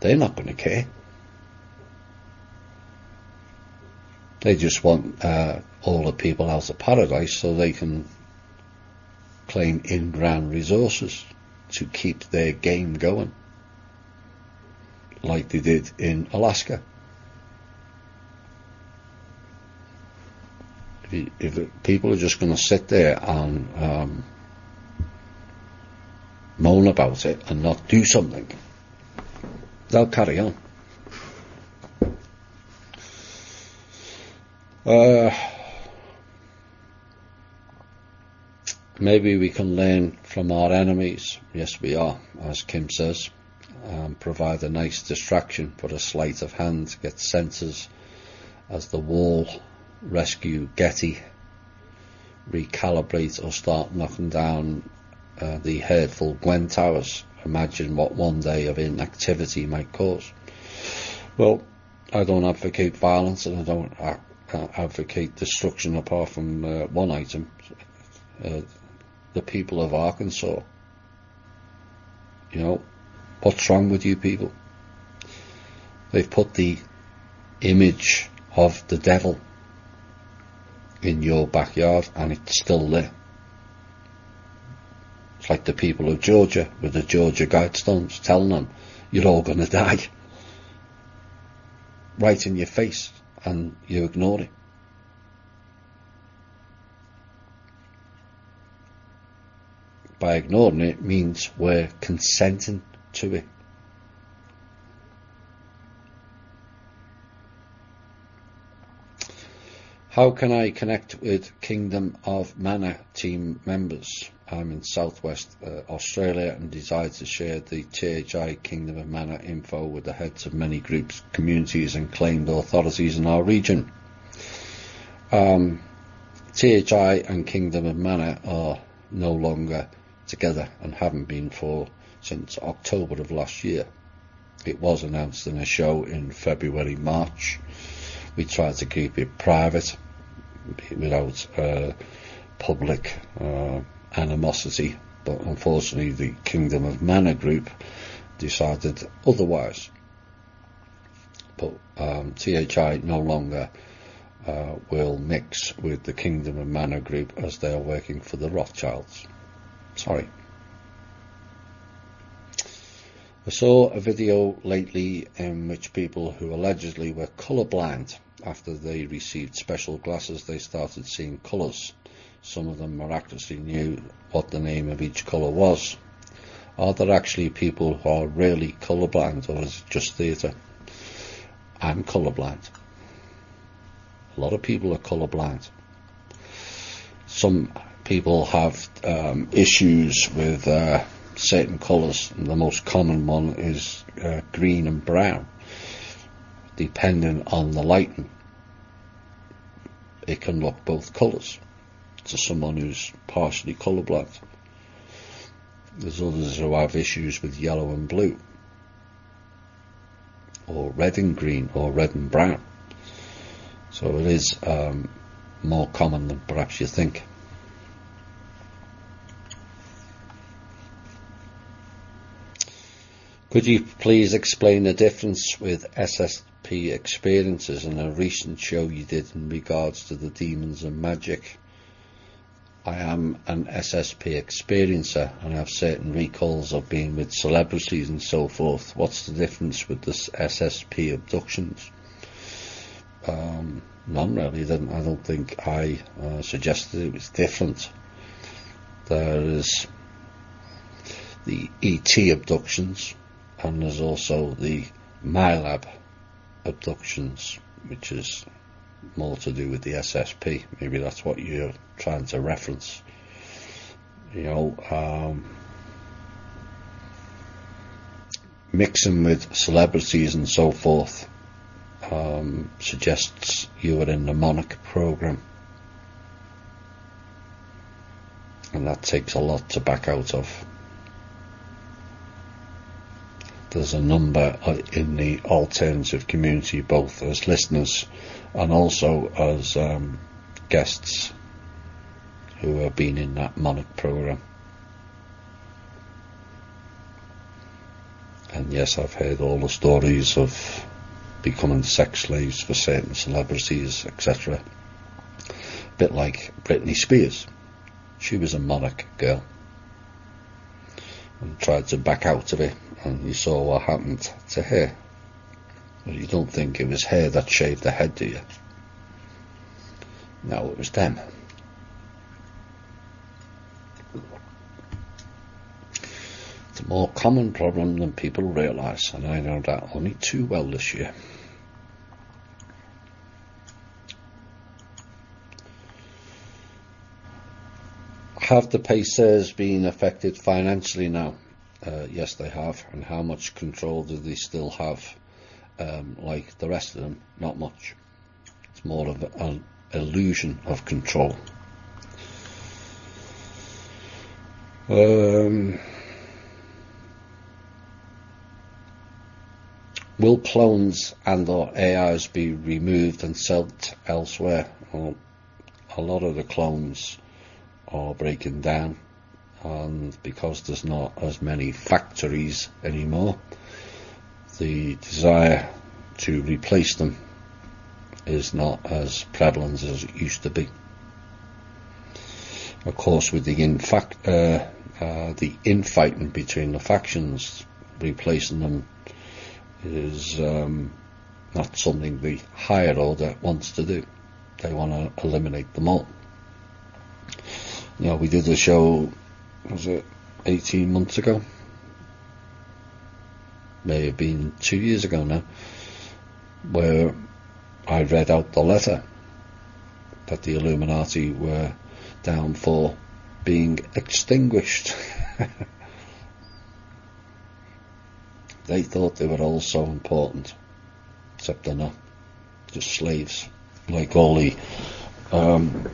They're not going to care. They just want all the people out of paradise so they can claim in-ground resources to keep their game going, like they did in Alaska. If people are just going to sit there and moan about it and not do something, they'll carry on. Maybe we can learn from our enemies. Yes, we are, as Kim says. Provide a nice distraction for a sleight of hand, get censors as the Wall, rescue Getty, recalibrate or start knocking down the hurtful Gwen Towers. Imagine what one day of inactivity might cause. Well, I don't advocate violence, and I don't advocate destruction, apart from one item. The people of Arkansas. What's wrong with you people? They've put the image of the devil in your backyard, and it's still there. It's like the people of Georgia with the Georgia Guidestones telling them you're all going to die, right in your face, and you ignore it. By ignoring it means we're consenting to it. How can I connect with Kingdom of Mana team members? I'm in Southwest Australia and decided to share the THI Kingdom of Mana info with the heads of many groups, communities and claimed authorities in our region. THI and Kingdom of Mana are no longer together and haven't been since October of last year. It was announced in a show in February, March. We tried to keep it private without public animosity, but unfortunately the Kingdom of Mana group decided otherwise. But THI no longer will mix with the Kingdom of Mana group, as they are working for the Rothschilds. Sorry. I saw a video lately in which people who allegedly were colourblind, after they received special glasses, they started seeing colours. Some of them miraculously knew what the name of each colour was. Are there actually people who are really colourblind, or is it just theatre? I'm colourblind. A lot of people are colourblind. Some people have issues with certain colours, and the most common one is green and brown. Depending on the lighting, it can look both colours to someone who's partially colourblind. There's others who have issues with yellow and blue, or red and green, or red and brown. So it is more common than perhaps you think. Could you please explain the difference with SSP experiences in a recent show you did in regards to the demons and magic? I am an SSP experiencer and have certain recalls of being with celebrities and so forth. What's the difference with the SSP abductions? None really. I don't think I suggested it was different. There is the ET abductions, and there's also the MyLab abductions, which is more to do with the SSP. Maybe that's what you're trying to reference. Mixing with celebrities and so forth suggests you were in the monarch program, and that takes a lot to back out of. There's a number in the alternative community, both as listeners and also as guests, who have been in that monarch program. And yes, I've heard all the stories of becoming sex slaves for certain celebrities, etc. A bit like Britney Spears. She was a monarch girl and tried to back out of it, and you saw what happened to her. But you don't think it was her that shaved her head, do you? No, it was them. It's a more common problem than people realise, and I know that only too well this year. Have the pacers been affected financially now? Yes, they have. And how much control do they still have? Like the rest of them, not much. It's more of an illusion of control. Will clones and or AIs be removed and sold elsewhere? Well, a lot of the clones are breaking down, and because there's not as many factories anymore, the desire to replace them is not as prevalent as it used to be. Of course, with the infighting between the factions, replacing them is not something the higher order wants to do. They want to eliminate them all. We did a show, was it 18 months ago? May have been 2 years ago now, where I read out the letter that the Illuminati were down for being extinguished. They thought they were all so important, except they're not. Just slaves, like all the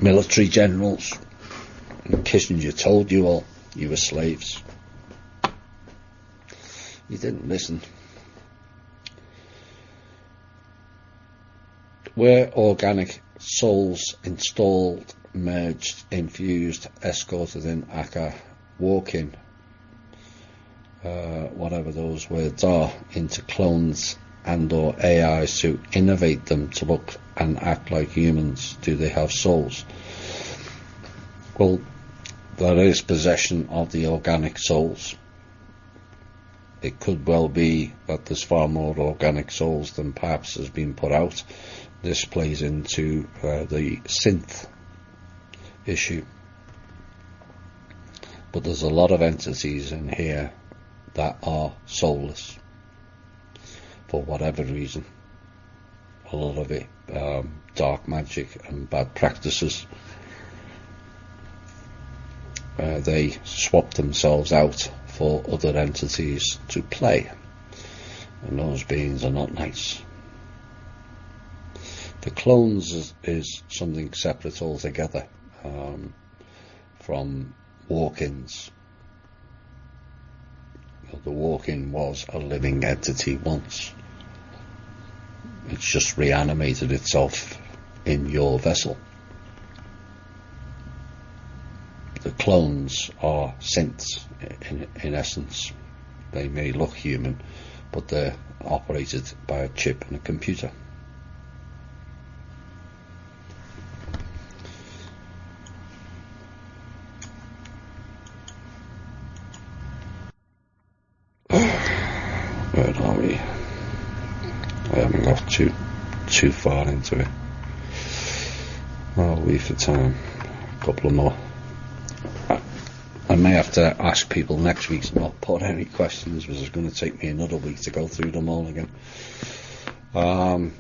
military generals. And Kissinger told you all you were slaves. You didn't listen. Were organic souls installed, merged, infused, escorted in, aka walk-in, whatever those words are, into clones and or AIs to innovate them to look and act like humans? Do they have souls? Well, there is possession of the organic souls. It could well be that there's far more organic souls than perhaps has been put out. This plays into the synth issue. But there's a lot of entities in here that are soulless for whatever reason. A lot of it dark magic and bad practices. They swap themselves out for other entities to play, and those beings are not nice. The clones is something separate altogether from walk-ins. The walk-in was a living entity once. It's just reanimated itself in your vessel. The clones are synths in essence. They may look human, but they're operated by a chip and a computer. Where are we? I haven't got to too far into it. I'll wait for time. A couple of more. I may have to ask people next week to not put any questions, because it's going to take me another week to go through them all again. I've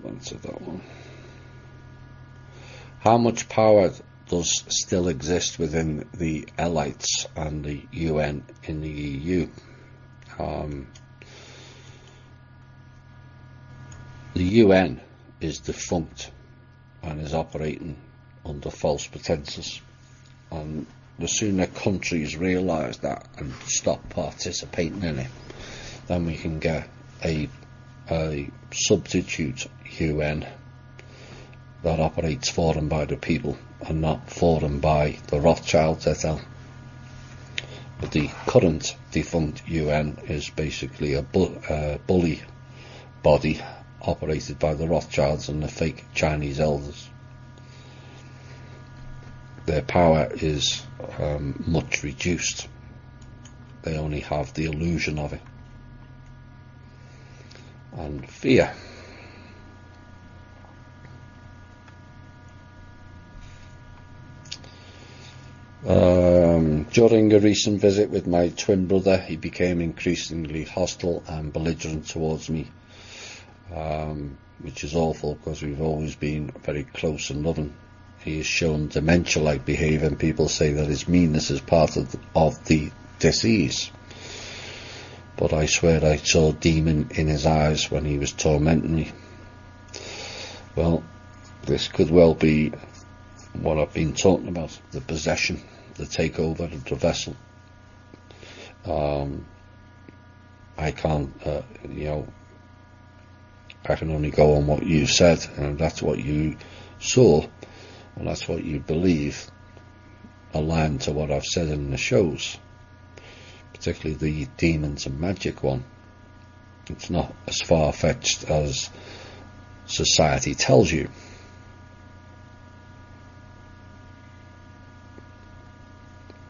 answered that one. How much power does still exist within the elites and the UN in the EU? The UN is defunct and is operating under false pretenses, and the sooner countries realise that and stop participating in it, then we can get a substitute UN that operates for and by the people and not for and by the Rothschilds et al. But the current defunct UN is basically a bully body operated by the Rothschilds and the fake Chinese elders. Their power is much reduced. They only have the illusion of it. And fear. During a recent visit with my twin brother, he became increasingly hostile and belligerent towards me, which is awful because we've always been very close and loving. He has shown dementia-like behaviour, and people say that his meanness is part of the disease. But I swear I saw a demon in his eyes when he was tormenting me. Well, this could well be what I've been talking about, the possession, the takeover of the vessel. I can't, I can only go on what you said, and that's what you saw, and that's what you believe, aligned to what I've said in the shows, particularly the demons and magic one. It's not as far-fetched as society tells you.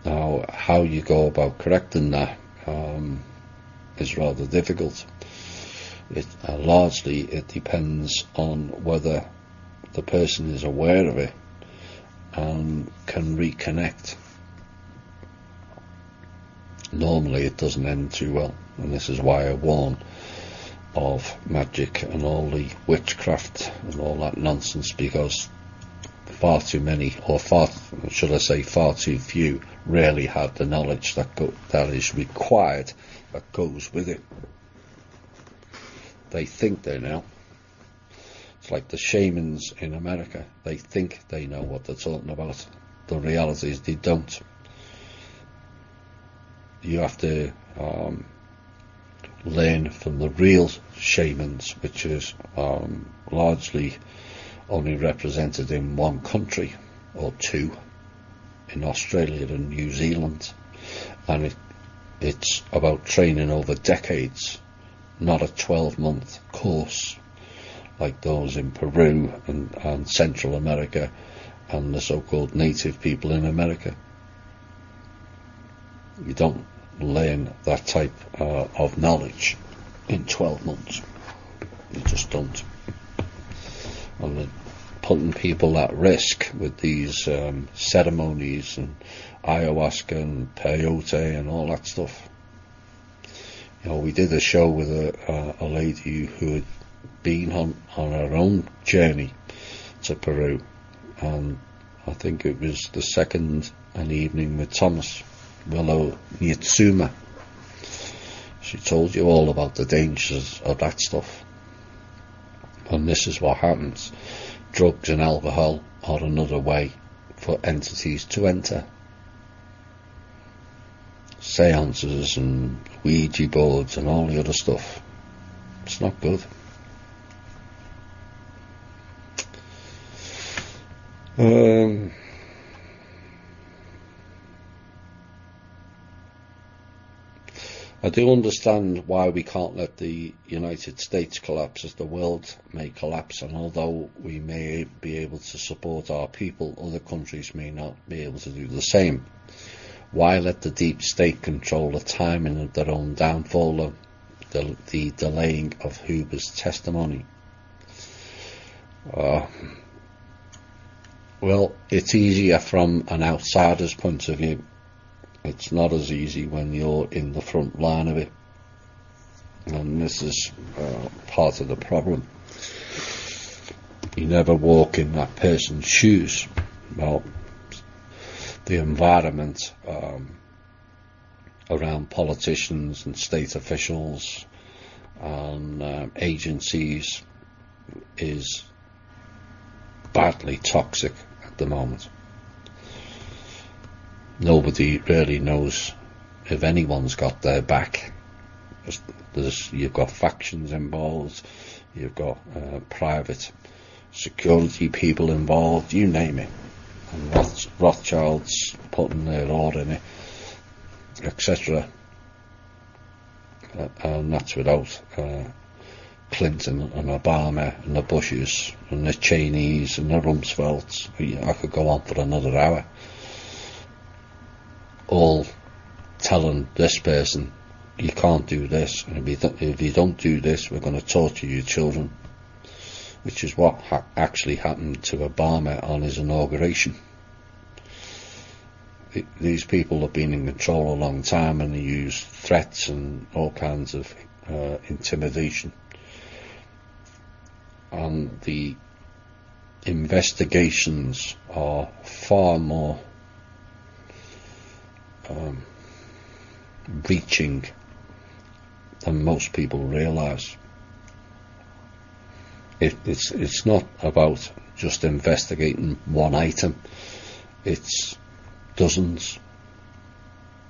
Now, how you go about correcting that is rather difficult. Largely it depends on whether the person is aware of it and can reconnect. Normally it doesn't end too well, and this is why I warn of magic and all the witchcraft and all that nonsense, because far too many, or far too few, really have the knowledge that is required, that goes with it. They think they know. It's like the shamans in America. They think they know what they're talking about. The reality is they don't. You have to learn from the real shamans, which is largely only represented in one country or two, in Australia and New Zealand, and it's about training over decades, not a 12-month course like those in Peru and Central America and the so-called native people in America. You don't learn that type of knowledge in 12 months. You just don't. And they're putting people at risk with these ceremonies and ayahuasca and peyote and all that stuff. You know, we did a show with a lady who had been on her own journey to Peru, and I think it was the second an evening with Thomas Willow Nyatsuma. She told you all about the dangers of that stuff. And this is what happens. Drugs and alcohol are another way for entities to enter. Seances and Ouija boards and all the other stuff. It's not good. I do understand why we can't let the United States collapse, as the world may collapse, and although we may be able to support our people, other countries may not be able to do the same. Why let the deep state control the timing of their own downfall, though? the delaying of Hoover's testimony. Well, it's easier from an outsider's point of view. It's not as easy when you're in the front line of it. And this is part of the problem. You never walk in that person's shoes. Well, the environment around politicians and state officials and agencies is badly toxic at the moment. Nobody really knows if anyone's got their back. You've got factions involved, you've got private security people involved, you name it, and Rothschilds putting their oar in it, etc. And that's without Clinton and Obama and the Bushes and the Cheneys and the Rumsfelds. I could go on for another hour, all telling this person, you can't do this, and if you don't do this, we're going to torture your children, which is what actually happened to Obama on his inauguration. These people have been in control a long time, and they use threats and all kinds of intimidation. And the investigations are far more reaching than most people realise. It's not about just investigating one item. It's dozens,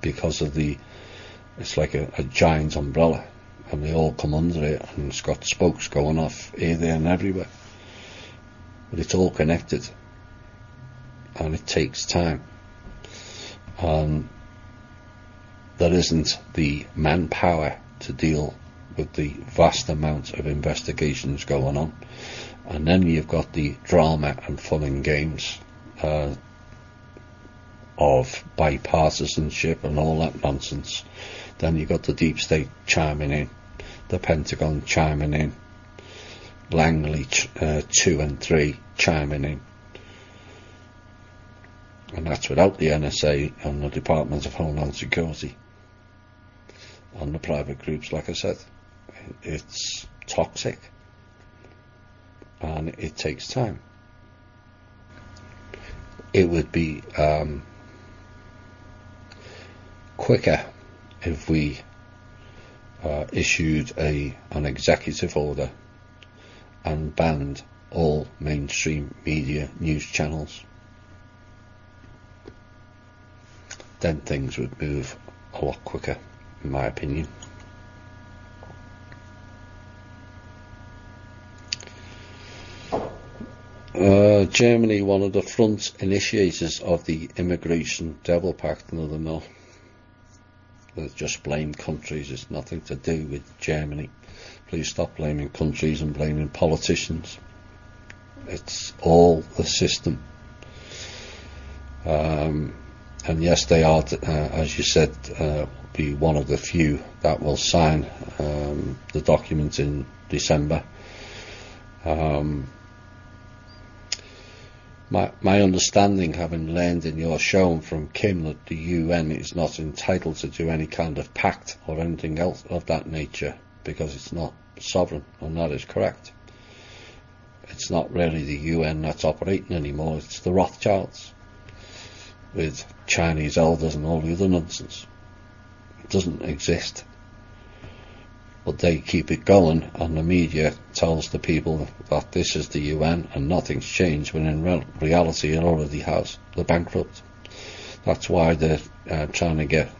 because of it's like a giant umbrella, and they all come under it, and it's got spokes going off here, there and everywhere. But it's all connected, and it takes time. And there isn't the manpower to deal with the vast amount of investigations going on. And then you've got the drama and fun and games of bipartisanship and all that nonsense. Then you've got the deep state chiming in, the Pentagon chiming in, Langley 2 and 3 chiming in. And that's without the NSA and the Department of Homeland Security and the private groups, like I said. It's toxic, and it takes time. It would be quicker if we issued an executive order and banned all mainstream media news channels. Then things would move a lot quicker, in my opinion. Germany, one of the front initiators of the immigration devil pact. No, they're not. They just blame countries. It's nothing to do with Germany. Please stop blaming countries and blaming politicians. It's all the system. And yes, they are, as you said, be one of the few that will sign the document in December. My understanding, having learned in your show from Kim, that the UN is not entitled to do any kind of pact or anything else of that nature because it's not sovereign, and that is correct. It's not really the UN that's operating anymore, it's the Rothschilds with Chinese elders and all the other nonsense. It doesn't exist. But they keep it going, and the media tells the people that this is the UN and nothing's changed, when in reality it already has. They're bankrupt. That's why they're trying to get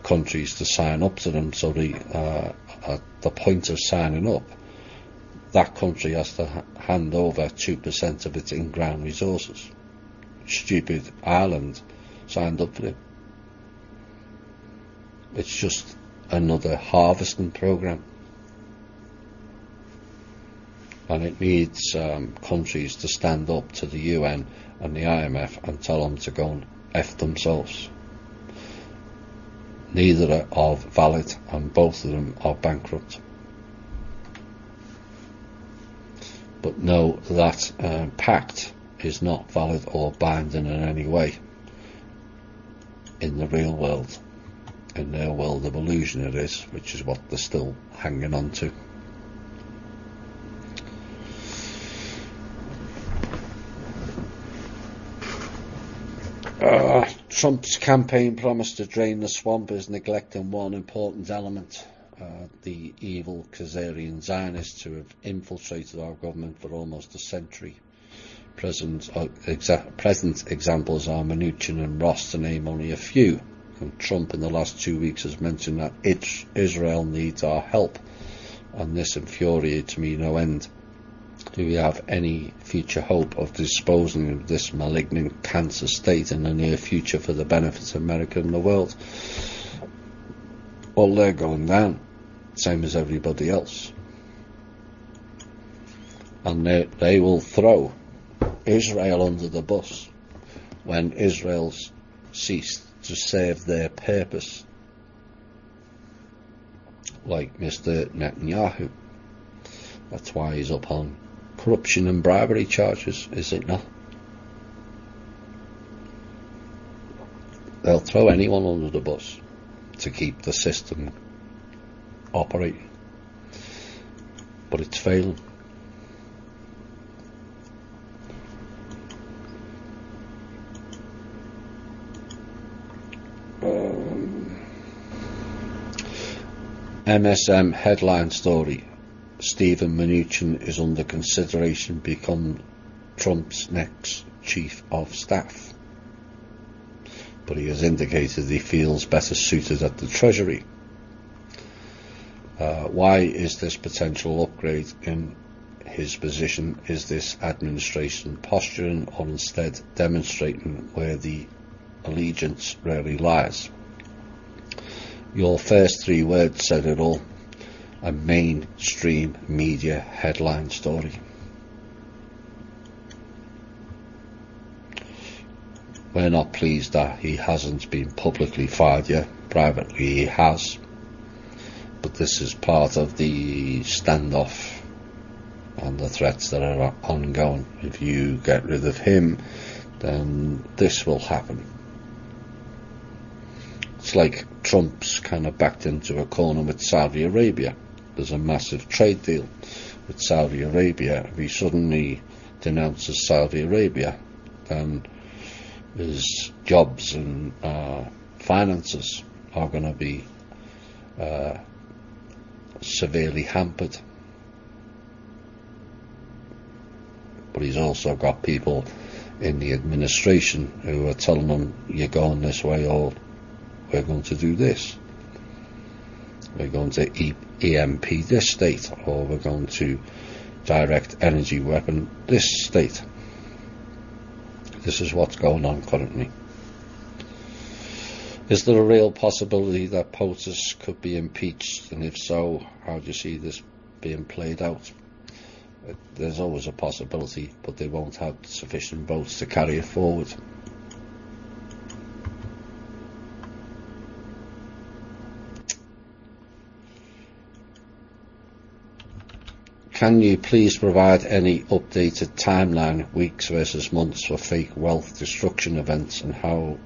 countries to sign up to them, so at the point of signing up, that country has to hand over 2% of its in-ground resources. Stupid Ireland signed up for it. It's just another harvesting program, and it needs countries to stand up to the UN and the IMF and tell them to go and F themselves. neither are valid, and both of them are bankrupt. But no, that pact is not valid or binding in any way in the real world. In their world of illusion it is, which is what they're still hanging on to. Trump's campaign promise to drain the swamp is neglecting one important element. The evil Khazarian Zionists who have infiltrated our government for almost a century. Present examples are Mnuchin and Ross, to name only a few. And Trump in the last 2 weeks has mentioned that Israel needs our help, and this infuriates me no end. Do we have any future hope of disposing of this malignant cancer state in the near future for the benefit of America and the world? Well, they're going down, same as everybody else. And they will throw Israel under the bus when Israel's ceased to serve their purpose, like Mr. Netanyahu. That's why he's up on corruption and bribery charges, is it not? They'll throw anyone under the bus to keep the system operating, but it's failing. MSM headline story: Stephen Mnuchin is under consideration to become Trump's next chief of staff, but he has indicated he feels better suited at the Treasury. Why is this potential upgrade in his position? Is this administration posturing, or instead demonstrating where the allegiance really lies? Your first 3 words said it all. A mainstream media headline story. We're not pleased that he hasn't been publicly fired yet. Privately he has. But this is part of the standoff and the threats that are ongoing. If you get rid of him, then this will happen. It's like Trump's kind of backed into a corner with Saudi Arabia. There's a massive trade deal with Saudi Arabia. If he suddenly denounces Saudi Arabia, then his jobs and finances are going to be severely hampered. But he's also got people in the administration who are telling him, you're going this way, or we're going to do this. We're going to EMP this state, or we're going to direct energy weapon this state. This is what's going on currently. Is there a real possibility that POTUS could be impeached? And if so, how do you see this being played out? There's always a possibility, but they won't have sufficient votes to carry it forward. Can you please provide any updated timeline, weeks versus months, for fake wealth destruction events, and how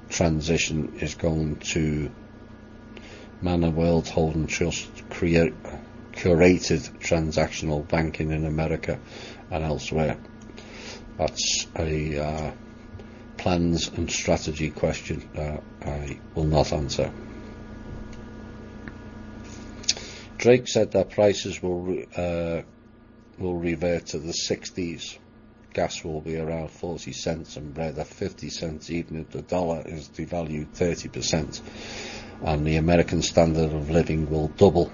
transition is going to Mana World Holding Trust curated transactional banking in America and elsewhere? That's a plans and strategy question that I will not answer. Drake said that prices will revert to the 60s. Gas will be around 40 cents and bread at 50 cents, even if the dollar is devalued 30%. And the American standard of living will double.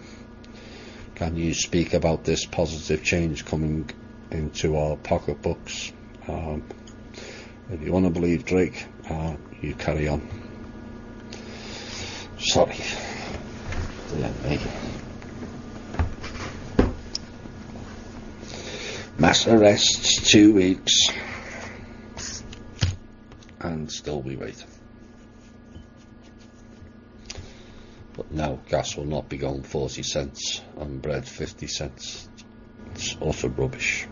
Can you speak about this positive change coming into our pocketbooks? If you want to believe Drake, you carry on. Sorry. Mass arrests, 2 weeks, and still we wait. no, gas will not be going 40 cents and bread 50 cents. It's utter rubbish.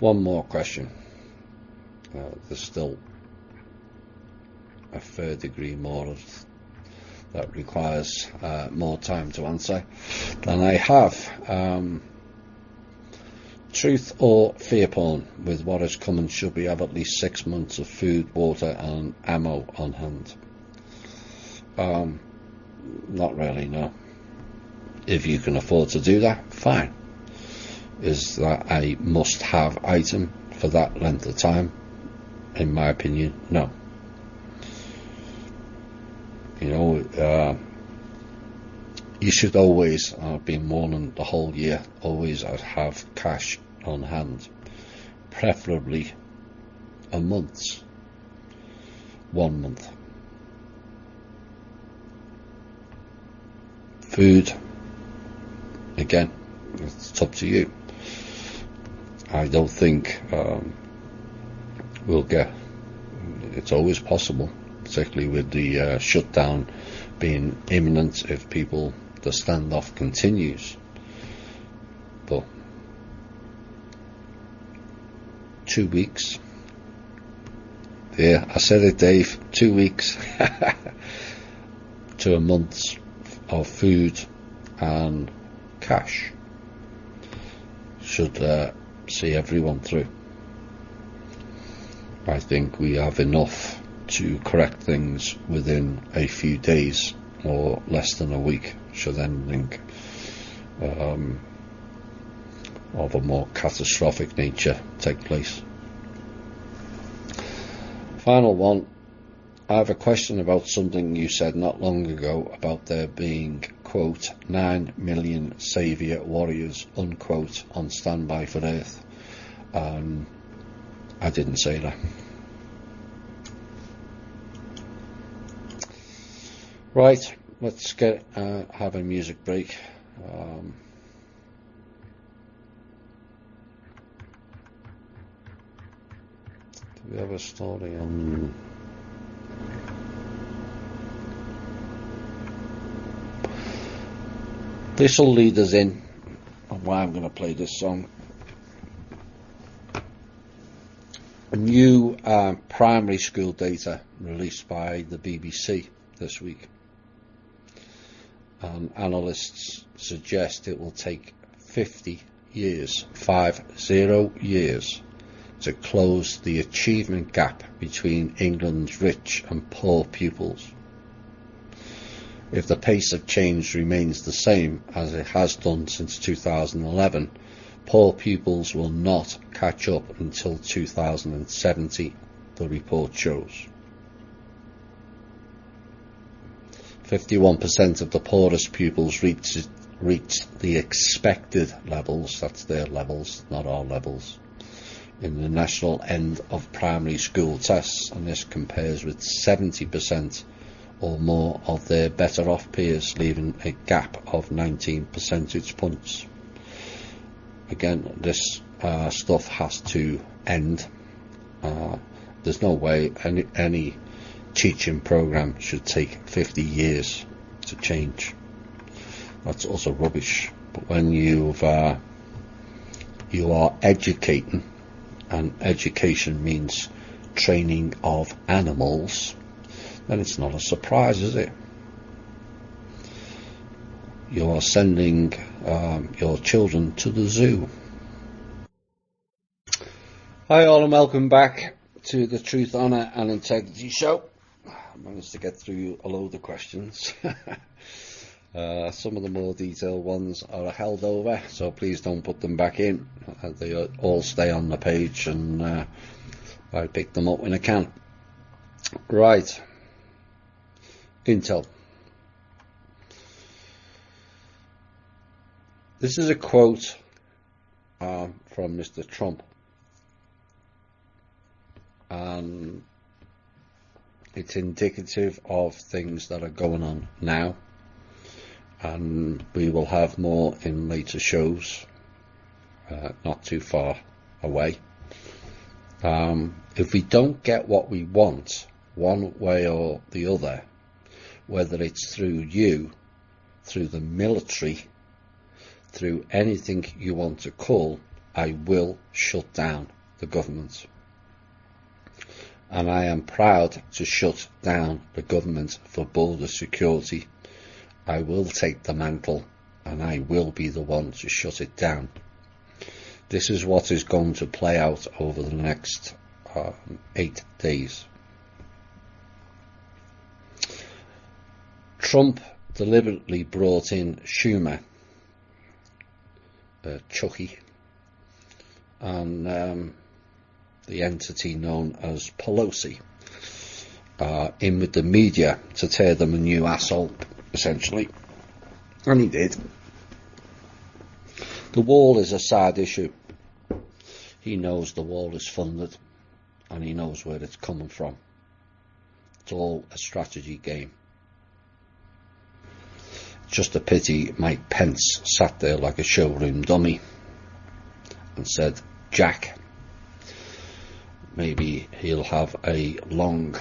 One more question. There's still a fair degree more of that requires more time to answer than I have. Truth or fear porn? With what is coming, should we have at least 6 months of food, water and ammo on hand? Not really, no. If you can afford to do that, fine. Is that a must-have item for that length of time? In my opinion, no. You know, you should always, I've been warning the whole year, always have cash on hand, preferably a month's, 1 month. Food, again, it's up to you. I don't think we'll get, it's always possible, particularly with the shutdown being imminent if the standoff continues. But 2 weeks, yeah, I said it, Dave, 2 weeks to a month of food and cash should see everyone through. I think we have enough to correct things within a few days or less than a week, should anything of a more catastrophic nature take place. Final one. I have a question about something you said not long ago about there being, quote, 9 million saviour warriors, unquote, on standby for Earth. I didn't say that. Right, let's have a music break. Do we have a story on... This will lead us in on why I'm going to play this song. A new primary school data released by the BBC this week. Analysts suggest it will take 50 years to close the achievement gap between England's rich and poor pupils. If the pace of change remains the same as it has done since 2011, poor pupils will not catch up until 2070, the report shows. 51% of the poorest pupils reached the expected levels, that's their levels, not our levels, in the national end of primary school tests, and this compares with 70% or more of their better off peers, leaving a gap of 19 percentage points. Again, this stuff has to end. There's no way any teaching program should take 50 years to change. That's also rubbish. But when you are educating, and education means training of animals, then it's not a surprise, is it? You are sending your children to the zoo. Hi all, and welcome back to the Truth, Honour and Integrity Show. I managed to get through a load of questions. Some of the more detailed ones are held over, so please don't put them back in. They all stay on the page, and I pick them up when I can. Right. Intel. This is a quote from Mr. Trump, and it's indicative of things that are going on now and we will have more in later shows, not too far away. If we don't get what we want, one way or the other, whether it's through you, through the military, through anything you want to call, I will shut down the government. And I am proud to shut down the government for border security. I will take the mantle, and I will be the one to shut it down. This is what is going to play out over the next 8 days. Trump deliberately brought in Schumer, Chucky, and the entity known as Pelosi, in with the media to tear them a new asshole, essentially. And he did. The wall is a side issue. He knows the wall is funded, and he knows where it's coming from. It's all a strategy game. Just a pity Mike Pence sat there like a showroom dummy and said, Jack, maybe he'll have a long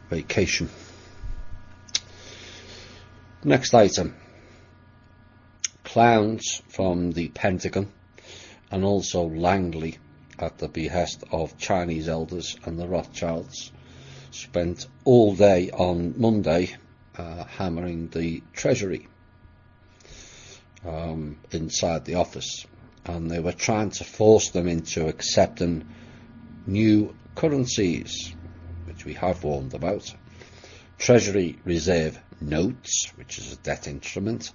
vacation. Next item. Clowns from the Pentagon and also Langley, at the behest of Chinese elders and the Rothschilds, spent all day on Monday hammering the Treasury inside the office, and they were trying to force them into accepting new currencies, which we have warned about. Treasury reserve notes, which is a debt instrument,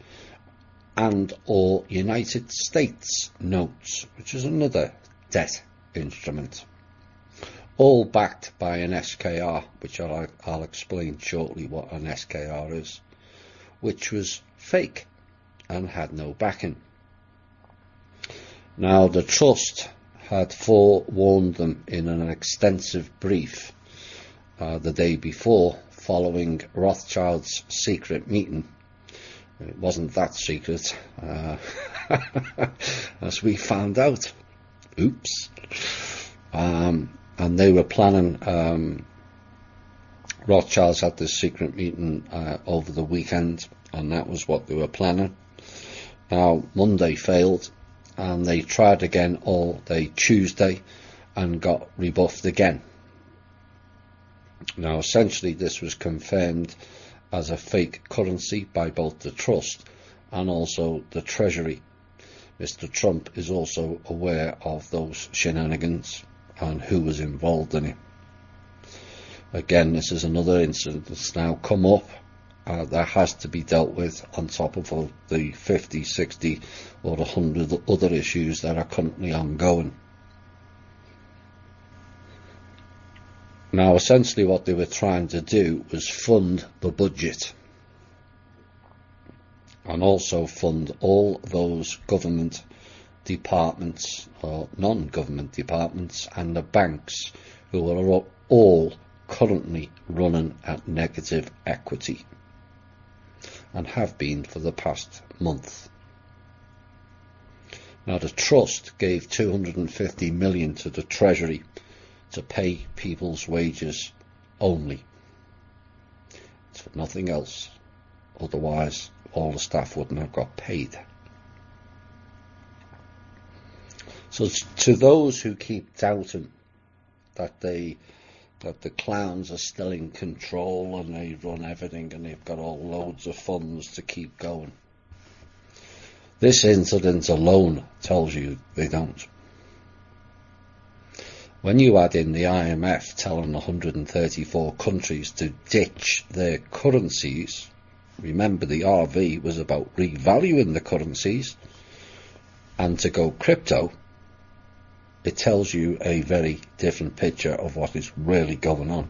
and or United States notes, which is another debt instrument, all backed by an SKR, which I'll explain shortly what an SKR is, which was fake and had no backing. Now, the trust had forewarned them in an extensive brief the day before, following Rothschild's secret meeting. It wasn't that secret, as we found out. Oops. And they were planning, Rothschilds had this secret meeting over the weekend, and that was what they were planning. Now, Monday failed, and they tried again all day Tuesday and got rebuffed again. Now, essentially, this was confirmed as a fake currency by both the trust and also the Treasury. Mr. Trump is also aware of those shenanigans and who was involved in it. Again, this is another incident that's now come up that has to be dealt with on top of all the 50, 60 or 100 other issues that are currently ongoing. Now, essentially what they were trying to do was fund the budget and also fund all those government departments or non-government departments and the banks who are all currently running at negative equity and have been for the past month. Now, the trust gave $250 million to the Treasury to pay people's wages only. It's for nothing else. Otherwise, all the staff wouldn't have got paid. So to those who keep doubting that the clowns are still in control and they run everything and they've got all loads of funds to keep going, this incident alone tells you they don't. When you add in the IMF telling 134 countries to ditch their currencies, remember the RV was about revaluing the currencies, and to go crypto, it tells you a very different picture of what is really going on.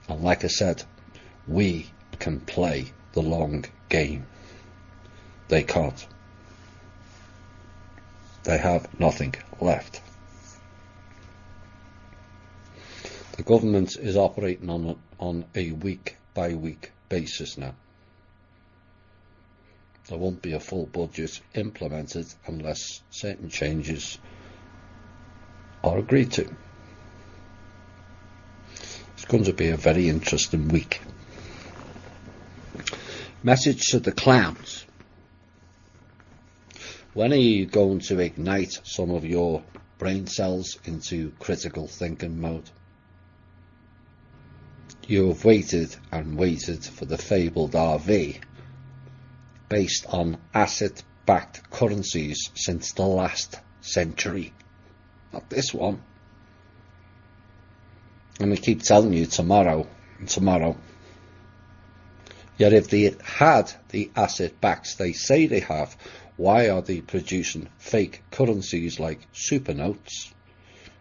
And like I said, we can play the long game. They can't. They have nothing left. The government is operating on a week-by-week basis now. there won't be a full budget implemented unless certain changes are agreed to. It's going to be a very interesting week. Message to the clowns. When are you going to ignite some of your brain cells into critical thinking mode? You have waited and waited for the fabled RV based on asset-backed currencies since the last century. Not this one. And they keep telling you tomorrow and tomorrow. Yet if they had the asset backs they say they have, why are they producing fake currencies like super notes,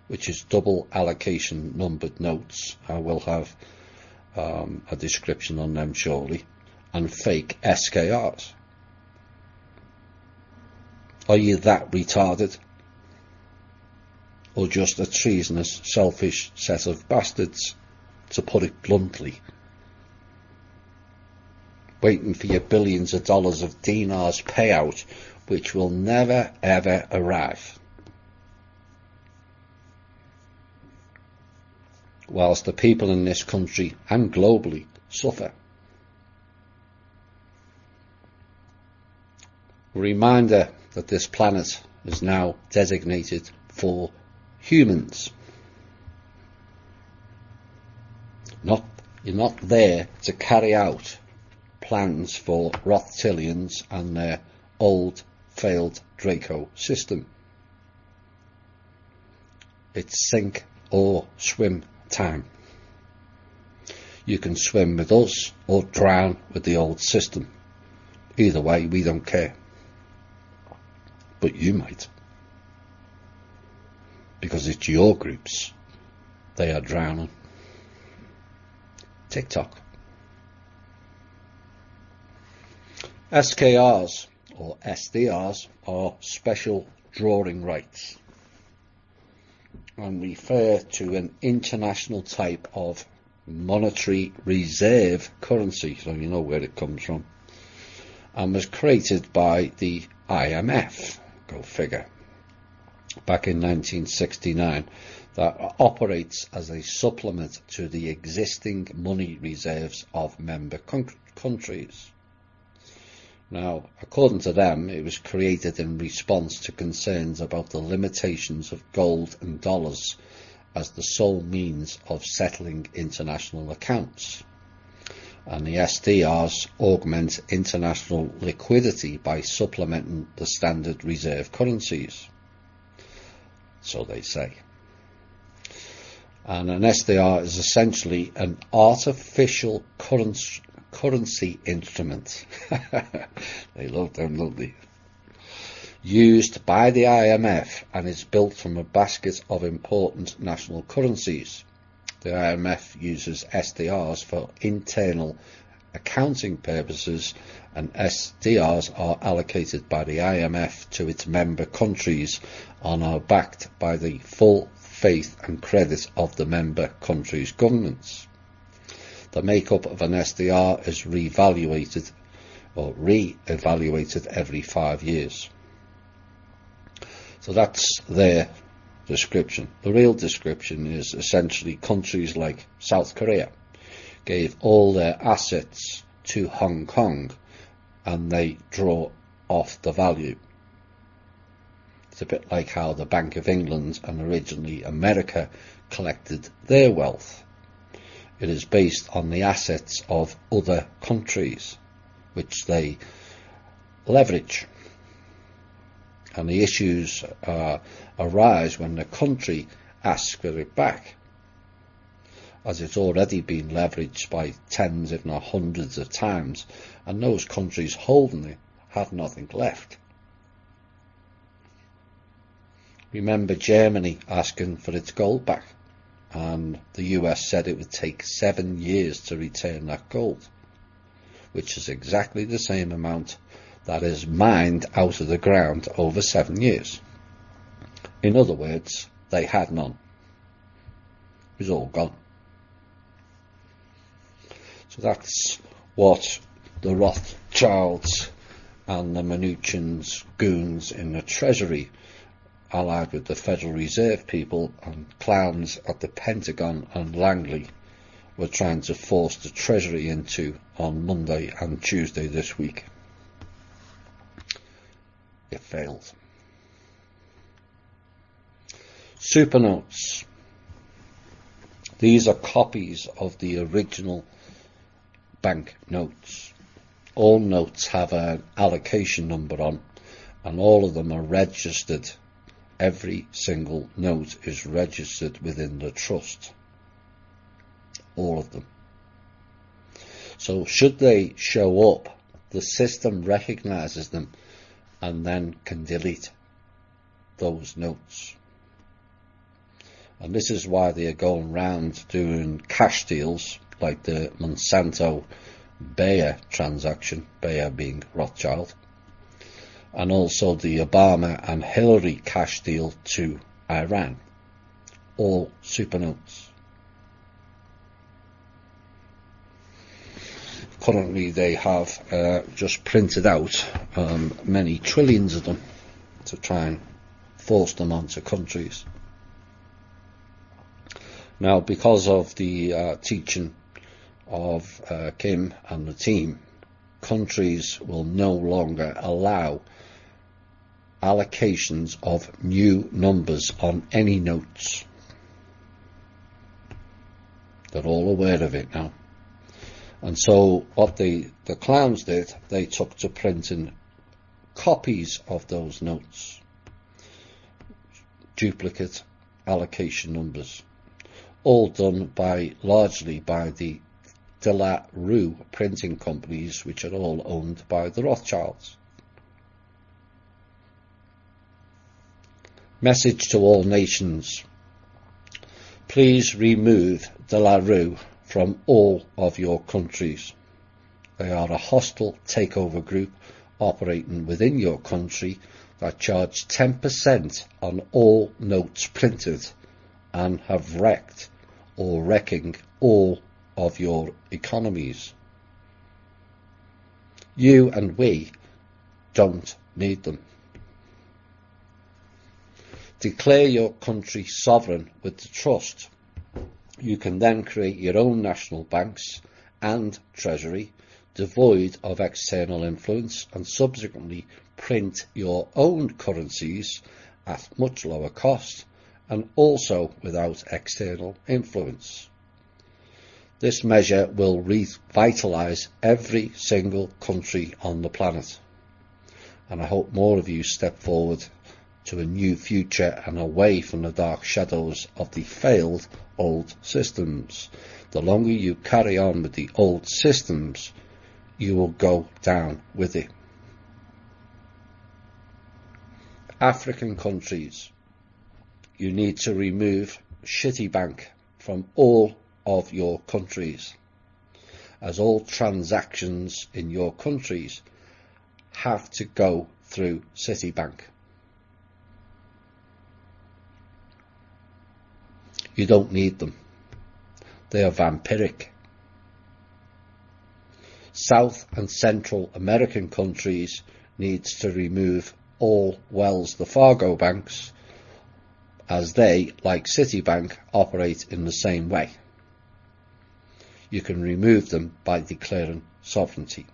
which is double allocation numbered notes? I will have a description on them shortly, and fake SKRs. Are you that retarded? Or just a treasonous, selfish set of bastards, to put it bluntly, waiting for your billions of dollars of dinars payout, which will never ever arrive, whilst the people in this country and globally suffer. A reminder that this planet is now designated for humans. You're not there to carry out plans for reptilians and their old failed Draco system. It's sink or swim time. You can swim with us or drown with the old system. Either way, we don't care. But you might. Because it's your groups they are drowning. TikTok. SKRs or SDRs are special drawing rights and refer to an international type of monetary reserve currency, so you know where it comes from, and was created by the IMF, go figure, back in 1969, that operates as a supplement to the existing money reserves of member countries. Now, according to them, it was created in response to concerns about the limitations of gold and dollars as the sole means of settling international accounts. And the SDRs augment international liquidity by supplementing the standard reserve currencies. So they say. And an SDR is essentially an artificial currency instrument. They love them, don't they? Used by the IMF and is built from a basket of important national currencies. The IMF uses SDRs for internal accounting purposes, and SDRs are allocated by the IMF to its member countries and are backed by the full faith and credit of the member countries' governments. The makeup of an SDR is re-evaluated every 5 years. So that's their description. The real description is essentially countries like South Korea gave all their assets to Hong Kong and they draw off the value. It's a bit like how the Bank of England and originally America collected their wealth. It is based on the assets of other countries, which they leverage. And the issues arise when the country asks for it back, as it's already been leveraged by tens, if not hundreds of times, and those countries holding it have nothing left. Remember Germany asking for its gold back, and the US said it would take 7 years to return that gold, which is exactly the same amount that is mined out of the ground over 7 years. In other words, they had none. It was all gone. So that's what the Rothschilds and the Mnuchin's goons in the Treasury, allied with the Federal Reserve people and clowns at the Pentagon and Langley, were trying to force the Treasury into on Monday and Tuesday this week. It failed. Supernotes. These are copies of the original bank notes. All notes have an allocation number on, and all of them are registered. Every single note is registered within the trust. All of them. So should they show up, the system recognises them and then can delete those notes. And this is why they are going round doing cash deals like the Monsanto Bayer transaction, Bayer being Rothschild, and also the Obama and Hillary cash deal to Iran. All supernotes. Currently they have just printed out many trillions of them to try and force them onto countries. Now, because of the teaching of Kim and the team, countries will no longer allow allocations of new numbers on any notes. They're all aware of it now. And so what the clowns did, they took to printing copies of those notes, duplicate allocation numbers, all done largely by the De La Rue printing companies, which are all owned by the Rothschilds. Message to all nations. Please remove De La Rue from all of your countries. They are a hostile takeover group operating within your country that charge 10% on all notes printed and have wrecked or wrecking all of your economies. You and we don't need them. Declare your country sovereign with the trust. You can then create your own national banks and treasury, devoid of external influence, and subsequently print your own currencies at much lower cost and also without external influence. This measure will revitalise every single country on the planet, and I hope more of you step forward to a new future and away from the dark shadows of the failed old systems. The longer you carry on with the old systems, you will go down with it. African countries, you need to remove Citibank from all of your countries, as all transactions in your countries have to go through Citibank. You don't need them. They are vampiric. South and Central American countries needs to remove all Wells Fargo banks, as they, like Citibank, operate in the same way. You can remove them by declaring sovereignty.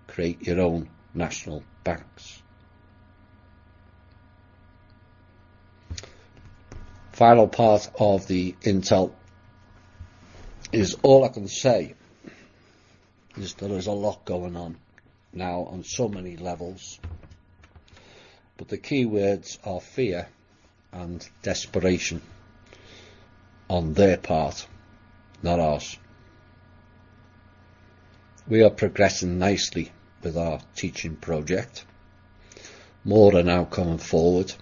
Create your own national banks. Final part of the intel is, all I can say is there is a lot going on now on so many levels, but the key words are fear and desperation on their part, not ours. We are progressing nicely with our teaching project. More are now coming forward,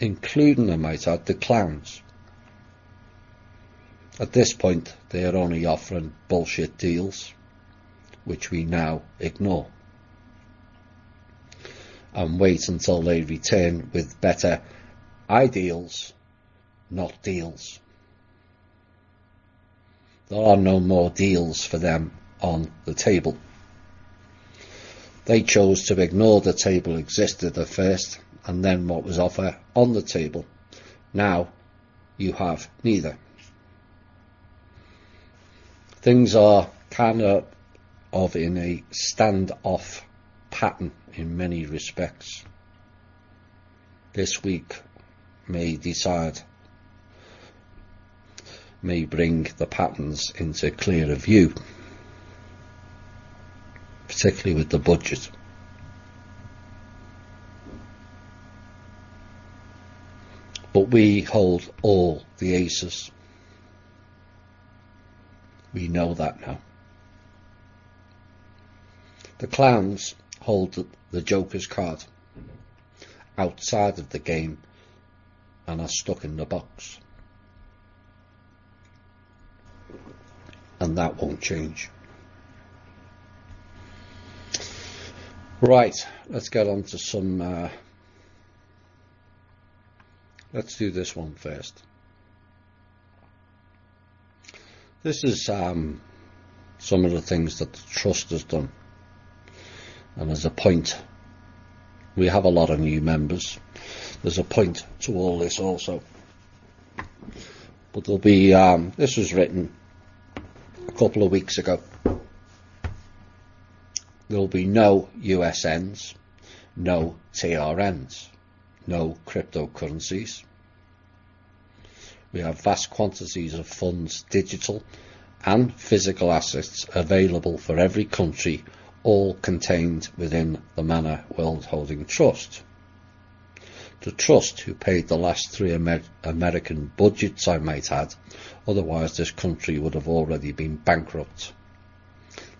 including, I might add, the clowns. At this point, they are only offering bullshit deals, which we now ignore, and wait until they return with better ideals, not deals. There are no more deals for them on the table. They chose to ignore the table existed at first, and then what was offered on the table. Now you have neither. Things are kind of in a standoff pattern in many respects. This week may bring the patterns into clearer view, particularly with the budget. But we hold all the aces. We know that now. The clowns hold the Joker's card outside of the game and are stuck in the box. And that won't change. Right, let's get on to some... let's do this one first. This is some of the things that the Trust has done. And as a point, we have a lot of new members. There's a point to all this also. But there'll be, this was written a couple of weeks ago. There'll be no USNs, no TRNs, no cryptocurrencies. We have vast quantities of funds, digital and physical assets available for every country, all contained within the Mana World Holding Trust. The Trust, who paid the last 3 American budgets, I might add, otherwise this country would have already been bankrupt.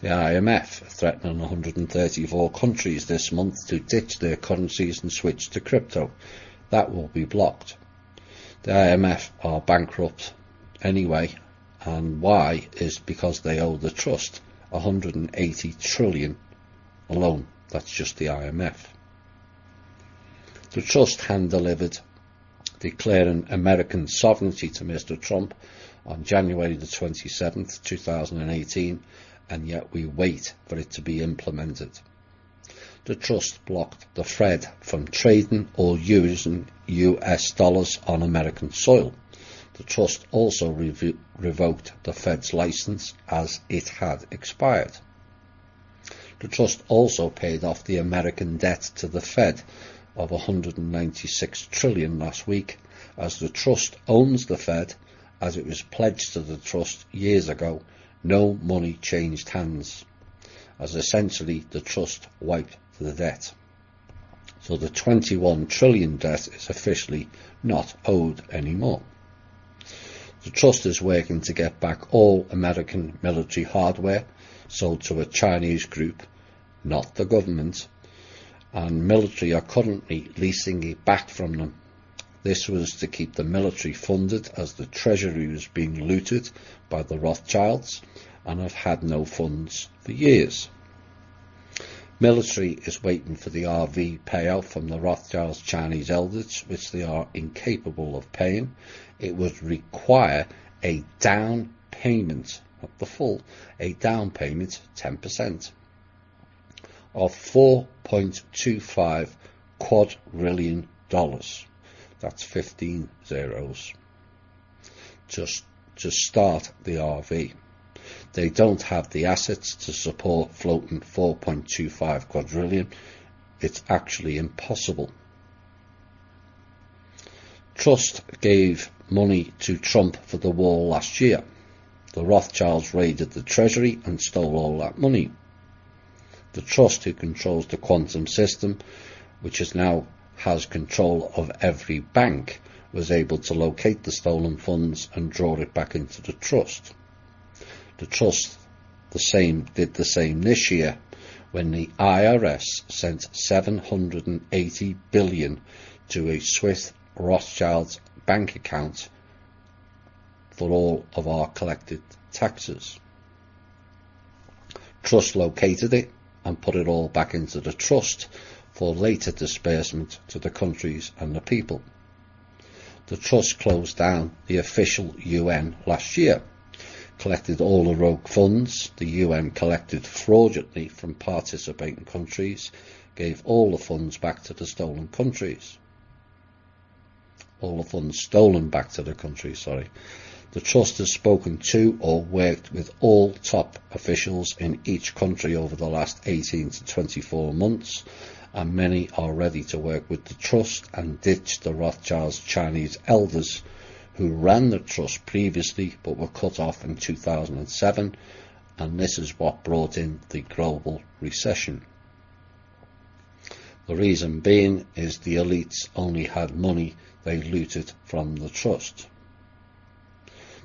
The IMF threatening 134 countries this month to ditch their currencies and switch to crypto. That will be blocked. The IMF are bankrupt anyway, and why is because they owe the Trust 180 trillion alone. That's just the IMF. The Trust hand-delivered declaring American sovereignty to Mr. Trump on January the 27th, 2018, and yet we wait for it to be implemented. The Trust blocked the Fed from trading or using US dollars on American soil. The Trust also revoked the Fed's license as it had expired. The Trust also paid off the American debt to the Fed of 196 trillion last week, as the Trust owns the Fed, as it was pledged to the Trust years ago. No money changed hands, as essentially the Trust wiped the debt. So the 21 trillion debt is officially not owed anymore. The Trust is working to get back all American military hardware sold to a Chinese group, not the government, and military are currently leasing it back from them. This was to keep the military funded, as the Treasury was being looted by the Rothschilds and have had no funds for years. Military is waiting for the RV payout from the Rothschilds' Chinese elders, which they are incapable of paying. It would require a down payment, not the full, a down payment, 10%, of $4.25 quadrillion. That's 15 zeros. Just to start the RV. They don't have the assets to support floating 4.25 quadrillion. It's actually impossible. Trust gave money to Trump for the wall last year. The Rothschilds raided the Treasury and stole all that money. The Trust, who controls the quantum system, which has control of every bank, was able to locate the stolen funds and draw it back into the Trust. The Trust did the same this year, when the IRS sent 780 billion to a Swiss Rothschild's bank account for all of our collected taxes. Trust located it and put it all back into the Trust for later disbursement to the countries and the people. The Trust closed down the official UN last year. collected all the rogue funds the UN collected fraudulently from participating countries, gave all the funds back to the stolen countries. All the funds stolen back to the countries, sorry. The Trust has spoken to or worked with all top officials in each country over the last 18 to 24 months, and many are ready to work with the Trust and ditch the Rothschilds' Chinese elders who ran the Trust previously but were cut off in 2007, and this is what brought in the global recession. The reason being is the elites only had money they looted from the Trust.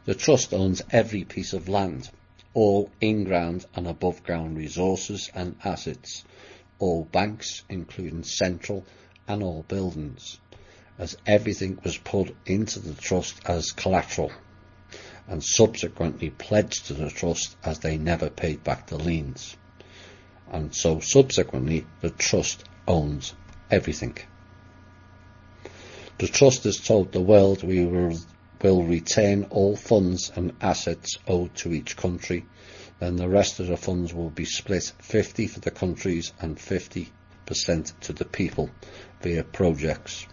The Trust owns every piece of land, all in-ground and above-ground resources and assets, all banks, including central, and all buildings, as everything was put into the Trust as collateral, and subsequently pledged to the Trust as they never paid back the liens. And so subsequently the Trust owns everything. The Trust has told the world we will retain all funds and assets owed to each country, then the rest of the funds will be split 50 for the countries and 50% to the people via projects.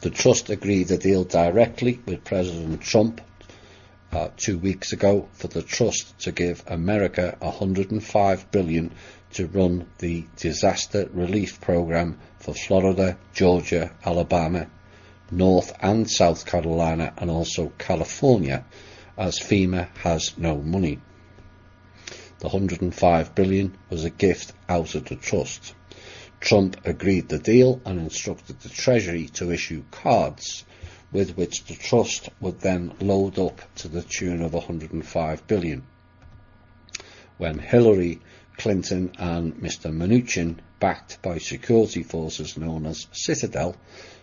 The Trust agreed a deal directly with President Trump 2 weeks ago for the Trust to give America $105 billion to run the disaster relief program for Florida, Georgia, Alabama, North and South Carolina, and also California, as FEMA has no money. The $105 billion was a gift out of the Trust. Trump agreed the deal and instructed the Treasury to issue cards with which the Trust would then load up to the tune of $105 billion. When Hillary Clinton and Mr. Mnuchin, backed by security forces known as Citadel,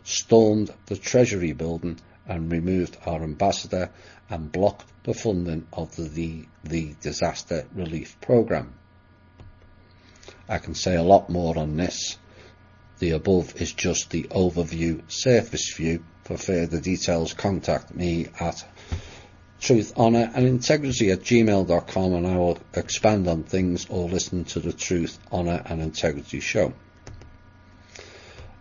stormed the Treasury building and removed our ambassador and blocked the funding of the disaster relief program. I can say a lot more on this. The above is just the overview, surface view. For further details, contact me at truthhonourandintegrity@gmail.com, and I will expand on things or listen to the Truth, Honour and Integrity show.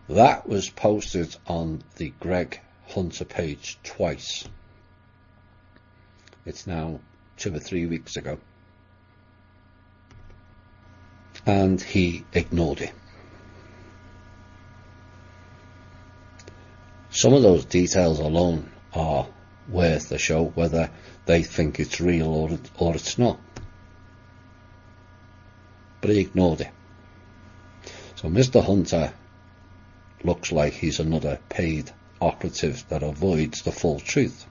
That was posted on the Greg Hunter page twice. It's now 2 or 3 weeks ago. And he ignored it. Some of those details alone are worth the show, whether they think it's real or it's not. But he ignored it. So Mr. Hunter looks like he's another paid operative that avoids the full truth.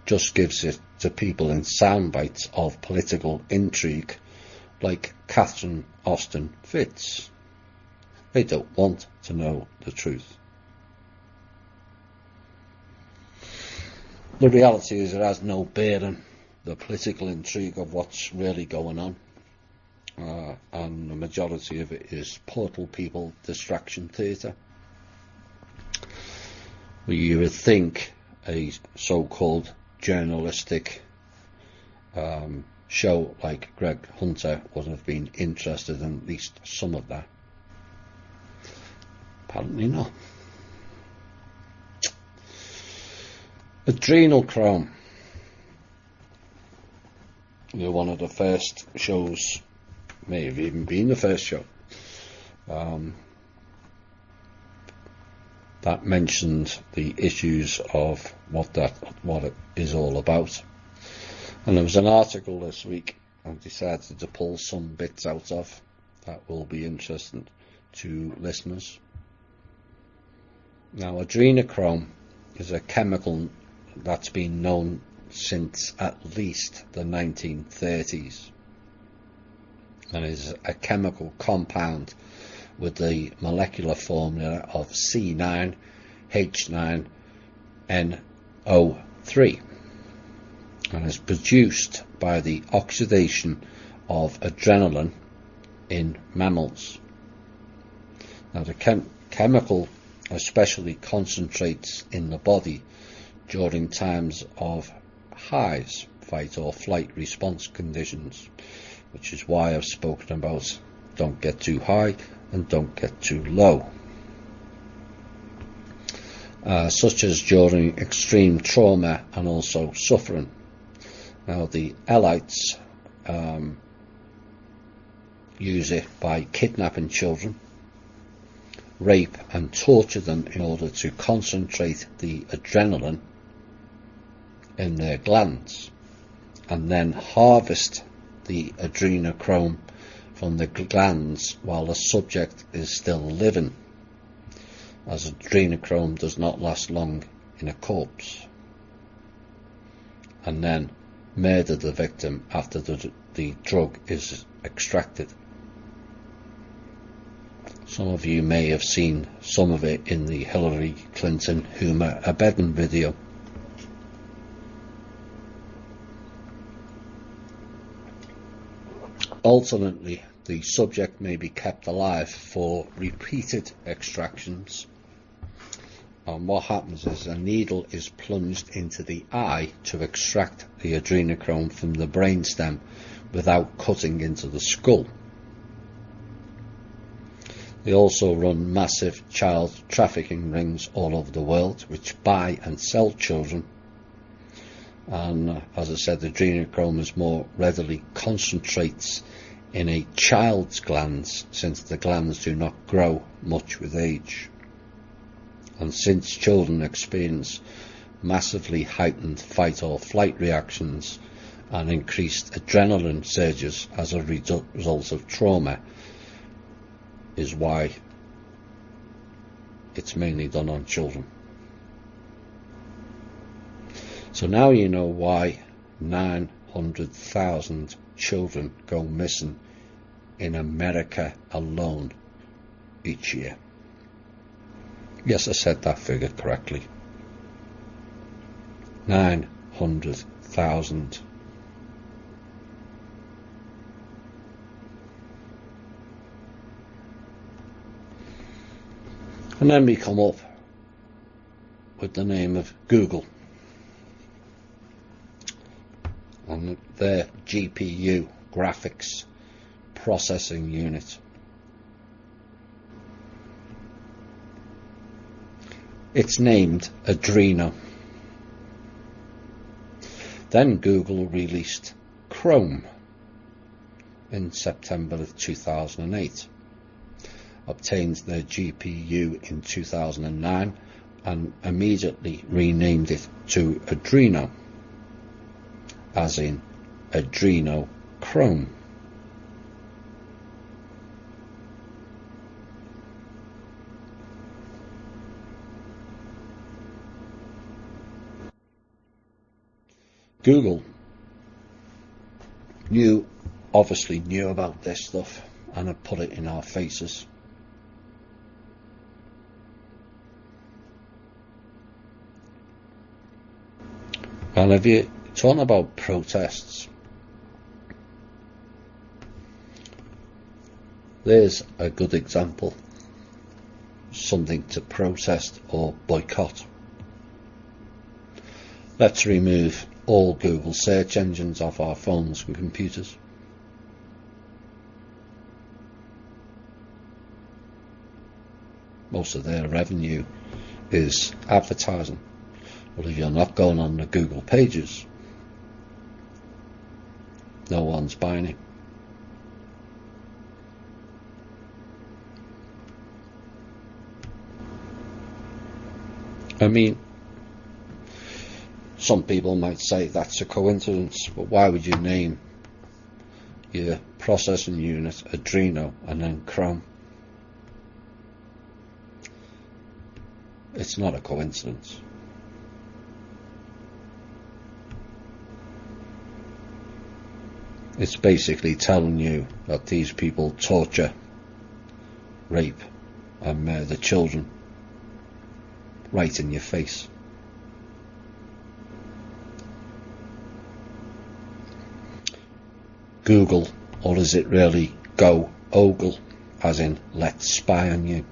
Just gives it to people in sound bites of political intrigue, like Catherine Austin Fitz. They don't want to know the truth. The reality is it has no bearing, the political intrigue of what's really going on, and the majority of it is portal people distraction theatre. You would think a so-called journalistic show like Greg Hunter would have been interested in at least some of that. Apparently not. Adrenochrome. They're one of the first shows, may have even been the first show, that mentioned the issues of what it is all about. And there was an article this week I decided to pull some bits out of that will be interesting to listeners. Now, adrenochrome is a chemical that's been known since at least the 1930s, and is a chemical compound with the molecular formula of C9H9NO3, and is produced by the oxidation of adrenaline in mammals. Now, the chemical especially concentrates in the body during times of highs, fight or flight response conditions, which is why I've spoken about don't get too high and don't get too low. Such as during extreme trauma and also suffering. Now the elites use it by kidnapping children, rape and torture them in order to concentrate the adrenaline in their glands, and then harvest the adrenochrome from the glands while the subject is still living, as adrenochrome does not last long in a corpse, and then murder the victim after the drug is extracted. Some of you may have seen some of it in the Hillary Clinton Huma Abedin video. Alternately, the subject may be kept alive for repeated extractions, and what happens is a needle is plunged into the eye to extract the adrenochrome from the brainstem without cutting into the skull. They also run massive child trafficking rings all over the world which buy and sell children, and as I said, the adrenochrome is more readily concentrates in a child's glands, since the glands do not grow much with age, and since children experience massively heightened fight or flight reactions and increased adrenaline surges as a result of trauma, is why it's mainly done on children. So now you know why 900,000 children go missing in America alone each year. Yes, I said that figure correctly. 900,000. And then we come up with the name of Google and their GPU, graphics processing unit. It's named Adreno. Then Google released Chrome in September of 2008. Obtained their GPU in 2009 and immediately renamed it to Adreno, as in Adrenochrome. Google obviously knew about this stuff and have put it in our faces. And if you're talking about protests, there's a good example, something to protest or boycott. Let's remove all Google search engines off our phones and computers. Most of their revenue is advertising. Well, if you're not going on the Google pages, no one's buying it. I mean, some people might say that's a coincidence, but why would you name your processing unit Adreno and then Chrome? It's not a coincidence. It's basically telling you that these people torture, rape and murder children right in your face. Google, or is it really go ogle, as in let's spy on you?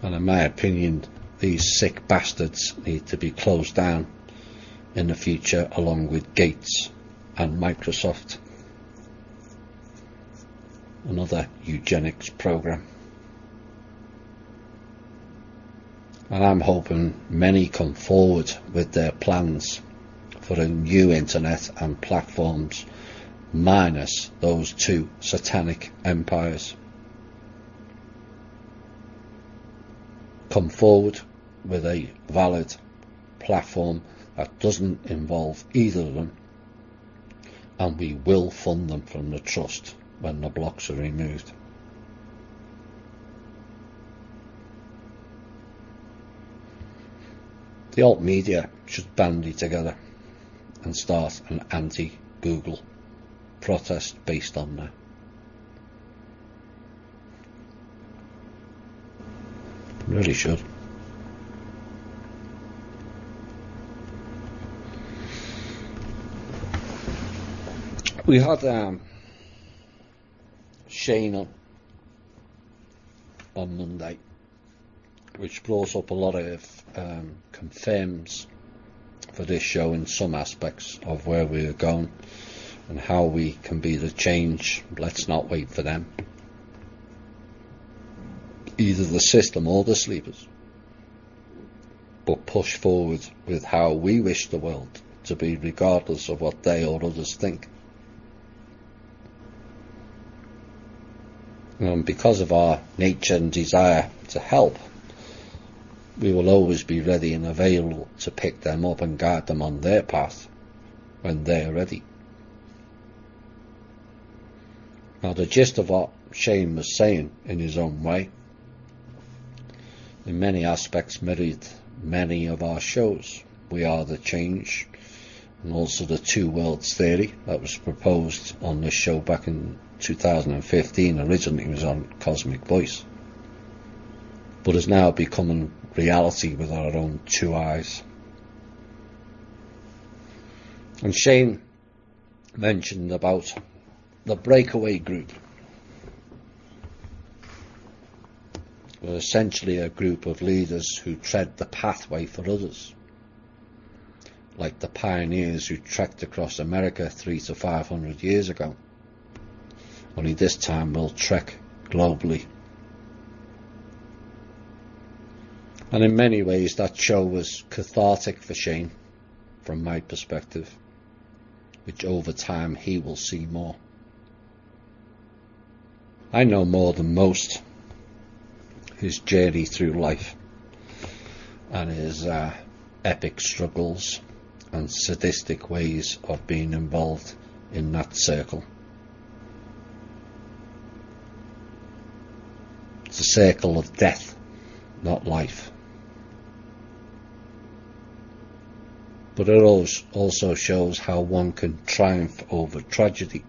And in my opinion, these sick bastards need to be closed down in the future, along with Gates and Microsoft. Another eugenics program. And I'm hoping many come forward with their plans for a new internet and platforms, minus those two satanic empires. Come forward with a valid platform that doesn't involve either of them, and we will fund them from the trust when the blocks are removed. The alt media should bandy together and start an anti-Google protest based on that. Really should. We had Shane on Monday, which brought up a lot of confirms for this show in some aspects of where we are going and how we can be the change. Let's not wait for them, either the system or the sleepers, but push forward with how we wish the world to be, regardless of what they or others think. And because of our nature and desire to help, we will always be ready and available to pick them up and guide them on their path when they are ready. Now, the gist of what Shane was saying in his own way, in many aspects mirrored many of our shows. We are the change, and also the two worlds theory that was proposed on this show back in 2015. Originally was on Cosmic Voice, but is now becoming reality with our own two eyes. And Shane mentioned about the breakaway group. We're essentially a group of leaders who tread the pathway for others, like the pioneers who trekked across America 300 to 500 years ago. Only this time we'll trek globally. And in many ways that show was cathartic for Shane, from my perspective, which over time he will see more. I know more than most his journey through life and his epic struggles and sadistic ways of being involved in that circle. It's a circle of death, not life. But it also shows how one can triumph over tragedy.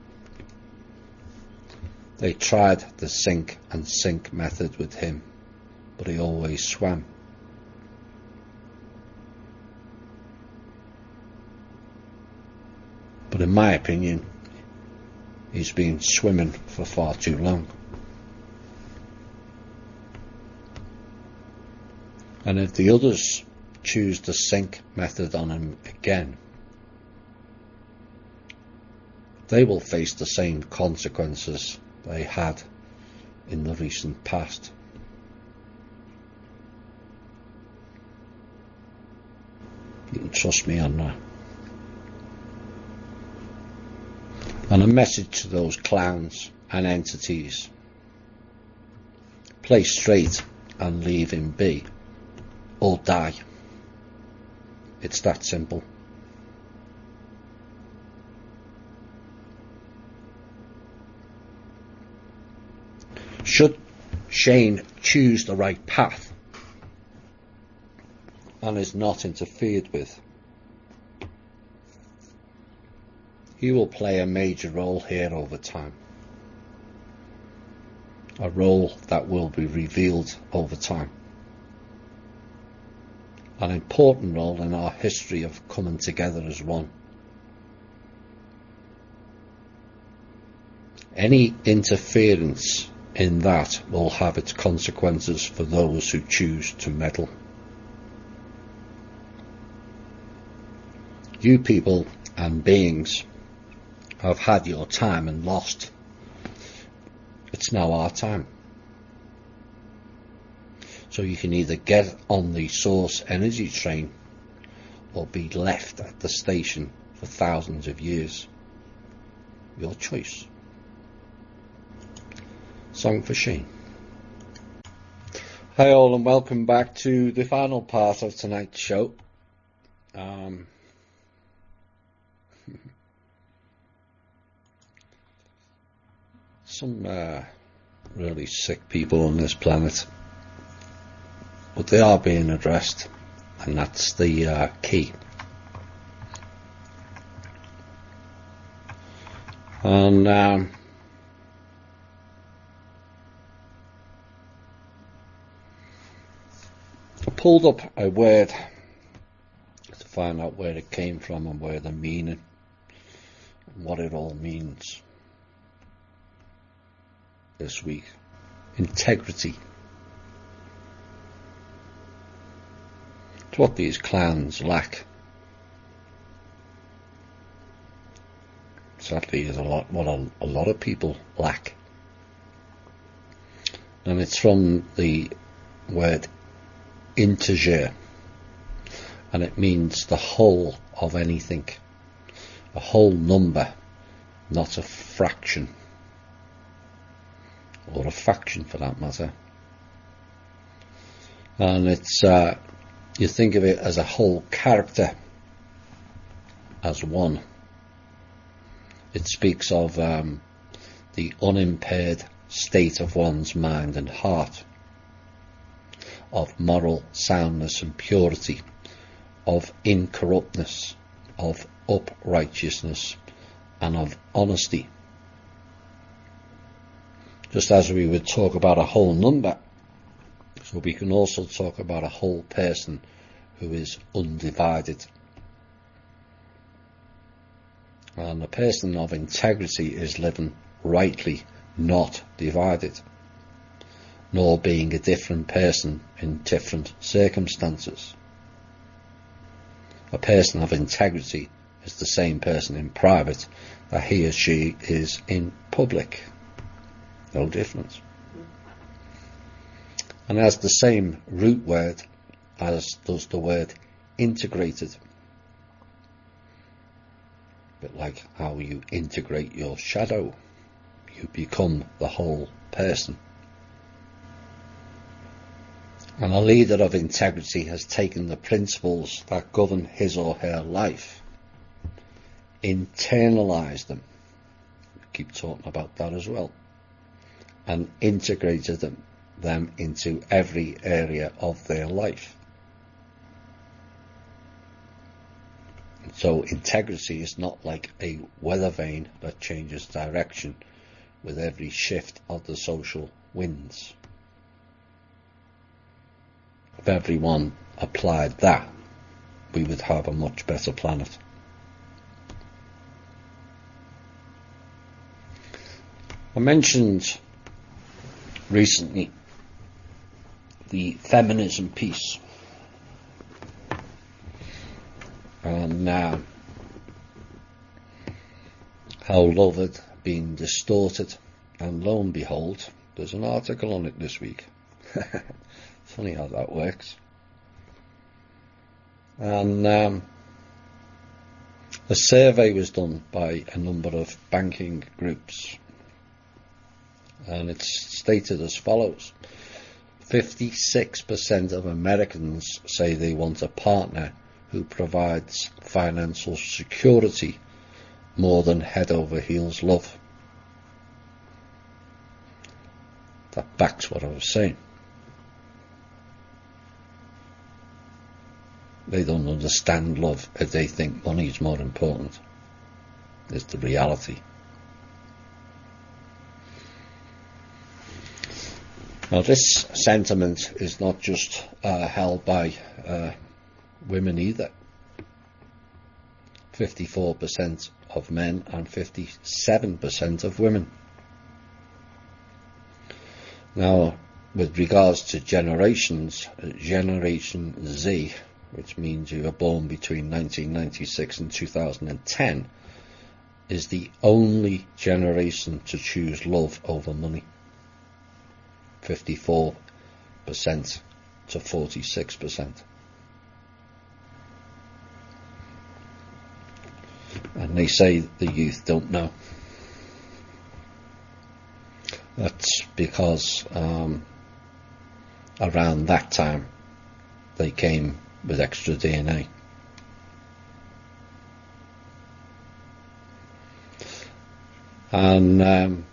They tried the sink and sink method with him, but he always swam. But in my opinion, he's been swimming for far too long. And if the others choose the sink method on him again, they will face the same consequences they had in the recent past. You can trust me on that. And a message to those clowns and entities: play straight and leave him be, or die. It's that simple. Should Shane choose the right path and is not interfered with, he will play a major role here over time. A role that will be revealed over time. An important role in our history of coming together as one. Any interference in that will have its consequences for those who choose to meddle. You people and beings have had your time and lost. It's now our time. So you can either get on the source energy train or be left at the station for thousands of years. Your choice. Song for Shane. Hi all, and welcome back to the final part of tonight's show. Some really sick people on this planet, but they are being addressed, and that's the key. And I pulled up a word to find out where it came from and where the meaning and what it all means this week. Integrity. It's what these clans lack. Sadly, is what a lot of people lack. And it's from the word integer, and it means the whole of anything, a whole number, not a fraction, or a faction for that matter. And it's you think of it as a whole character, as one. It speaks of the unimpaired state of one's mind and heart, of moral soundness and purity, of incorruptness, of uprightness, and of honesty. Just as we would talk about a whole number, so we can also talk about a whole person who is undivided. And a person of integrity is living rightly, not divided, nor being a different person in different circumstances. A person of integrity is the same person in private that he or she is in public. No difference. And has the same root word as does the word integrated. A bit like how you integrate your shadow. You become the whole person. And a leader of integrity has taken the principles that govern his or her life, internalized them, we keep talking about that as well, and integrated them into every area of their life. And so integrity is not like a weather vane that changes direction with every shift of the social winds. If everyone applied that, we would have a much better planet. I mentioned recently the feminism piece, and how love had been distorted, and lo and behold, there's an article on it this week. Funny how that works. And a survey was done by a number of banking groups, and it's stated as follows: 56% of Americans say they want a partner who provides financial security more than head over heels love. That backs what I was saying. They don't understand love if they think money is more important. It's the reality. Now, this sentiment is not just held by women either. 54% of men and 57% of women. Now, with regards to generations, Generation Z which means you were born between 1996 and 2010, is the only generation to choose love over money. 54% to 46%. And they say the youth don't know. That's because around that time they came with extra DNA. And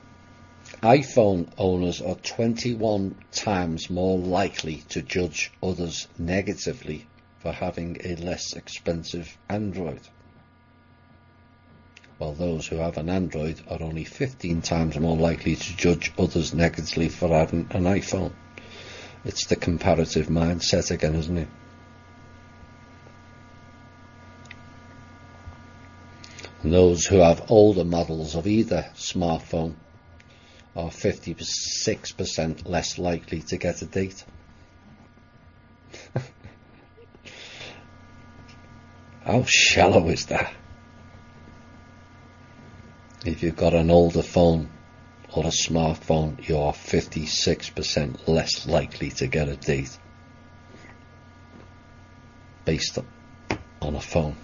iPhone owners are 21 times more likely to judge others negatively for having a less expensive Android, while those who have an Android are only 15 times more likely to judge others negatively for having an iPhone. It's the comparative mindset again, isn't it? And those who have older models of either smartphone are 56% less likely to get a date. How shallow is that? If you've got an older phone or a smartphone, you are 56% less likely to get a date based on a phone.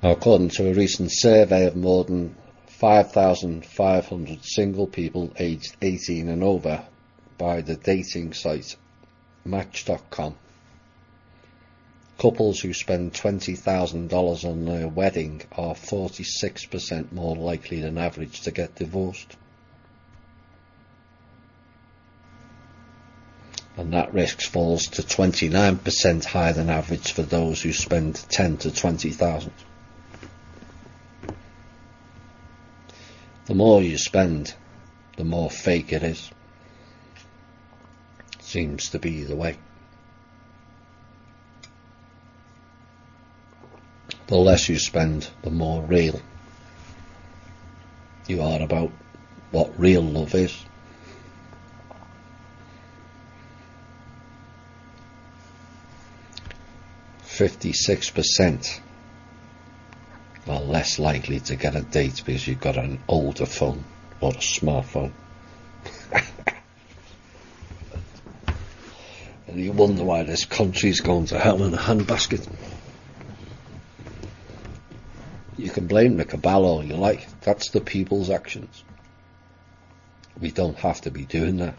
Now, according to a recent survey of more than 5,500 single people aged 18 and over by the dating site Match.com, couples who spend $20,000 on their wedding are 46% more likely than average to get divorced. And that risk falls to 29% higher than average for those who spend $10,000 to $20,000. The more you spend, the more fake it is. Seems to be the way. The less you spend, the more real you are about what real love is. %56% are less likely to get a date because you've got an older phone or a smartphone. And you wonder why this country's going to hell in a handbasket. You can blame the cabal all you like. That's the people's actions. We don't have to be doing that.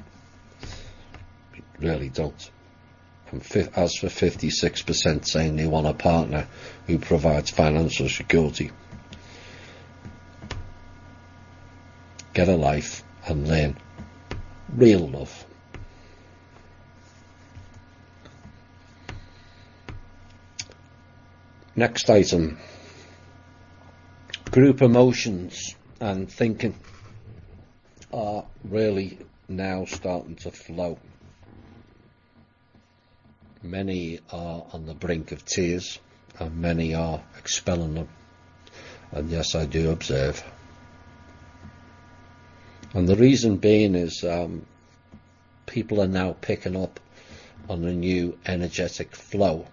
We really don't. And as for 56% saying they want a partner who provides financial security, get a life and learn real love. Next item. Group emotions and thinking are really now starting to flow. Many are on the brink of tears and many are expelling them. And yes, I do observe. And the reason being is people are now picking up on a new energetic flow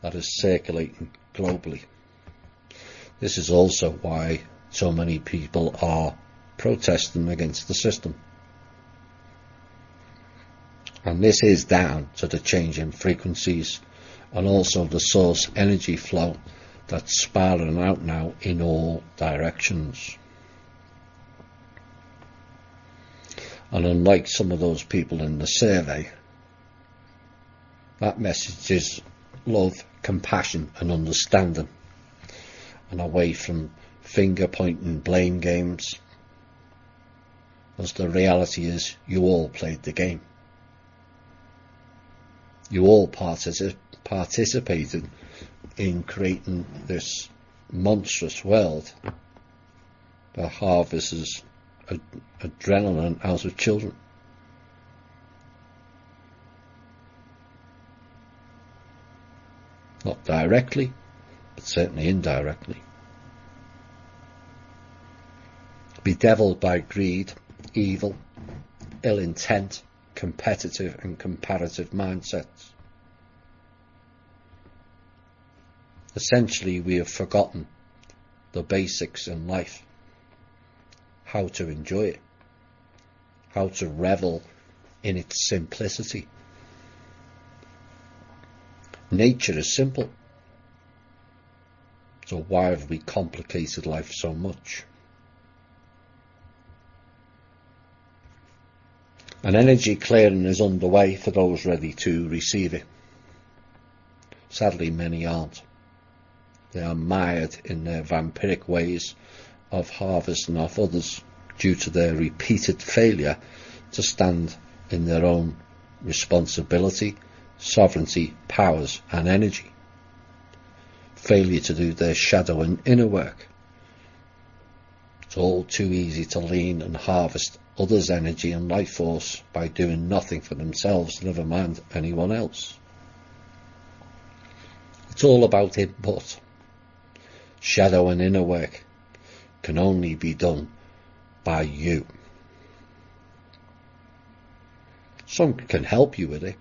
that is circulating globally. This is also why so many people are protesting against the system. And this is down to the change in frequencies and also the source energy flow that's spiraling out now in all directions. And unlike some of those people in the survey, that message is love, compassion and understanding, and away from finger pointing blame games, as the reality is you all played the game. You all participated in creating this monstrous world that harvests adrenaline out of children. Not directly, but certainly indirectly. Bedeviled by greed, evil, ill intent, competitive and comparative mindsets. Essentially, we have forgotten the basics in life, how to enjoy it, how to revel in its simplicity. Nature is simple, so why have we complicated life so much? An energy clearing is underway for those ready to receive it. Sadly, many aren't. They are mired in their vampiric ways of harvesting off others due to their repeated failure to stand in their own responsibility, sovereignty, powers and energy. Failure to do their shadow and inner work. It's all too easy to lean and harvest others' energy and life force by doing nothing for themselves, never mind anyone else. It's all about input. Shadow and inner work can only be done by you. Some can help you with it,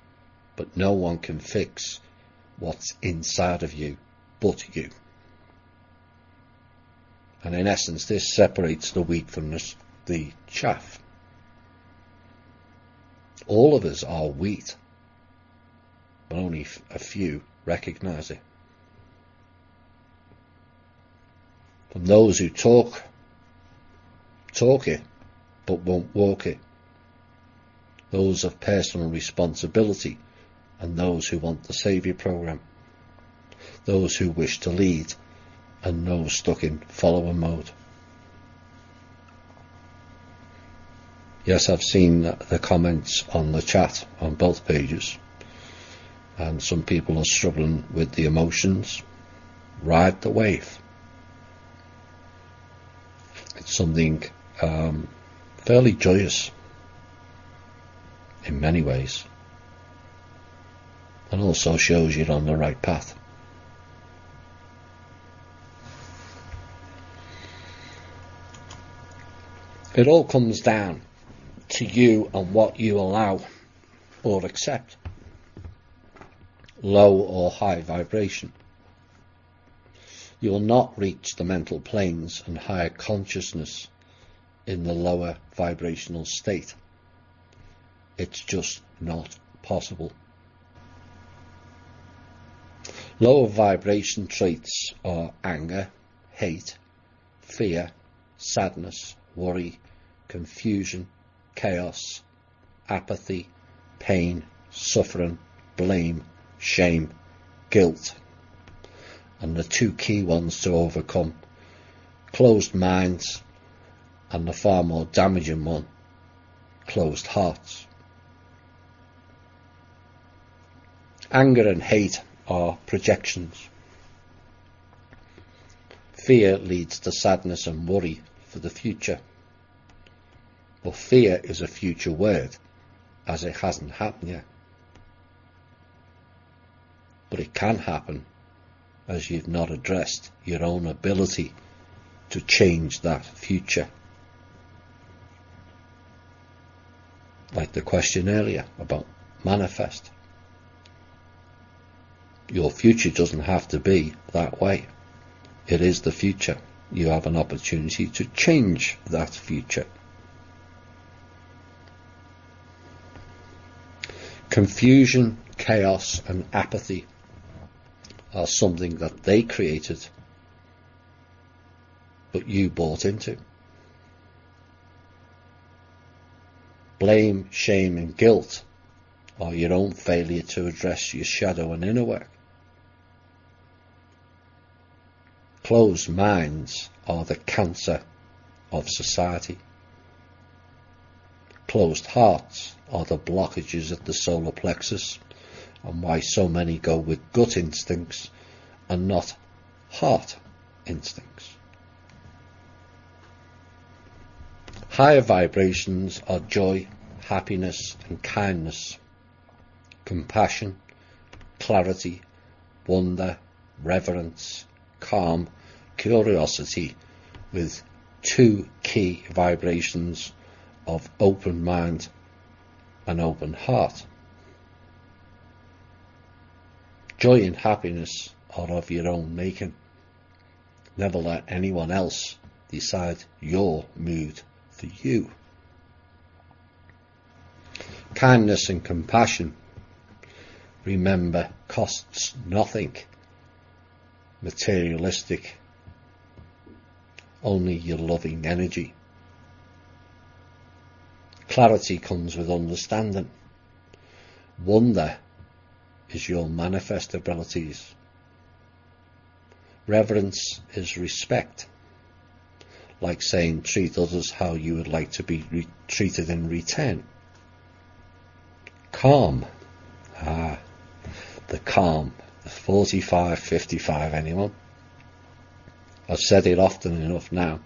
but no one can fix what's inside of you but you. And in essence, this separates the wheat from the chaff. All of us are wheat, but only a few recognise it. From those who talk it, but won't walk it. Those of personal responsibility and those who want the saviour programme. Those who wish to lead and those stuck in follower mode. Yes, I've seen the comments on the chat on both pages, and some people are struggling with the emotions. Ride the wave. It's something fairly joyous in many ways, and also shows you're on the right path. It all comes down to you and what you allow or accept, low or high vibration. You will not reach the mental planes and higher consciousness in the lower vibrational state. It's just not possible. Lower vibration traits are anger, hate, fear, sadness, worry, confusion, chaos, apathy, pain, suffering, blame, shame, guilt. And the two key ones to overcome, closed minds, and the far more damaging one, closed hearts. Anger and hate are projections. Fear leads to sadness and worry for the future. But fear is a future word, as it hasn't happened yet. But it can happen, as you've not addressed your own ability to change that future. Like the question earlier about manifest. Your future doesn't have to be that way. It is the future. You have an opportunity to change that future. Confusion, chaos and apathy are something that they created, but you bought into. Blame, shame and guilt are your own failure to address your shadow and inner work. Closed minds are the cancer of society. Closed hearts are the blockages at the solar plexus, and why so many go with gut instincts and not heart instincts. Higher vibrations are joy, happiness and kindness, compassion, clarity, wonder, reverence, calm, curiosity, with two key vibrations of open mind an open heart. Joy and happiness are of your own making. Never let anyone else decide your mood for you. Kindness and compassion, remember, costs nothing materialistic, only your loving energy. Clarity comes with understanding. Wonder is your manifest abilities. Reverence is respect, like saying treat others how you would like to be treated in return. Calm, the calm, the 45-55 anyone? I've said it often enough now.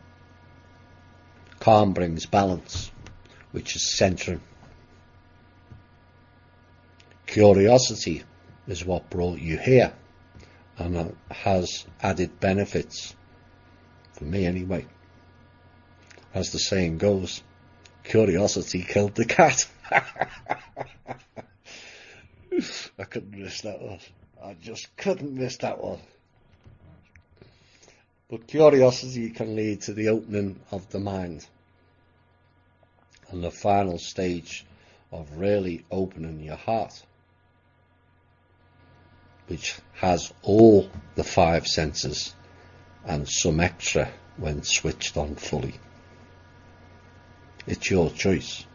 Calm brings balance, which is centering. Curiosity is what brought you here, and has added benefits, for me anyway. As the saying goes, curiosity killed the cat. I couldn't miss that one. I just couldn't miss that one. But curiosity can lead to the opening of the mind, and the final stage of really opening your heart, which has all the 5 senses and some extra when switched on fully. It's your choice.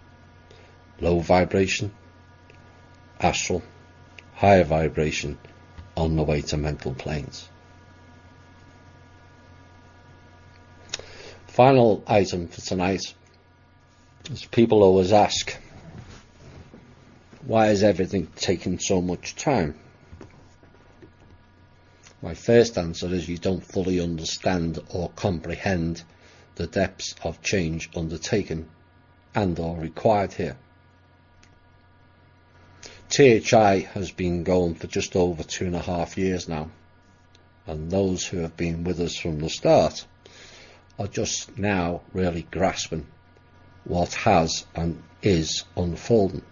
Low vibration, astral, higher vibration, on the way to mental planes. Final item for tonight is people always ask, why is everything taking so much time? My first answer is you don't fully understand or comprehend the depths of change undertaken and or required here. THI has been going for just over 2.5 years now, and those who have been with us from the start are just now really grasping what has and is unfolding.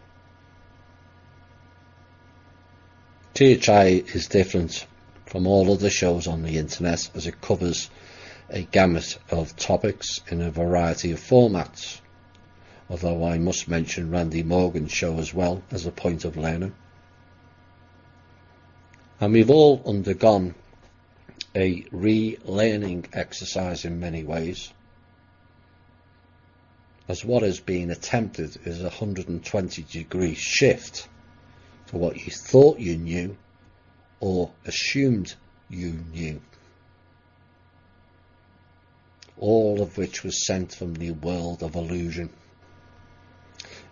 THI is different from all other shows on the internet, as it covers a gamut of topics in a variety of formats, although I must mention Randy Morgan's show as well as a point of learning. And we've all undergone a relearning exercise in many ways, as what is being attempted is a 120-degree shift to what you thought you knew or assumed you knew, all of which was sent from the world of illusion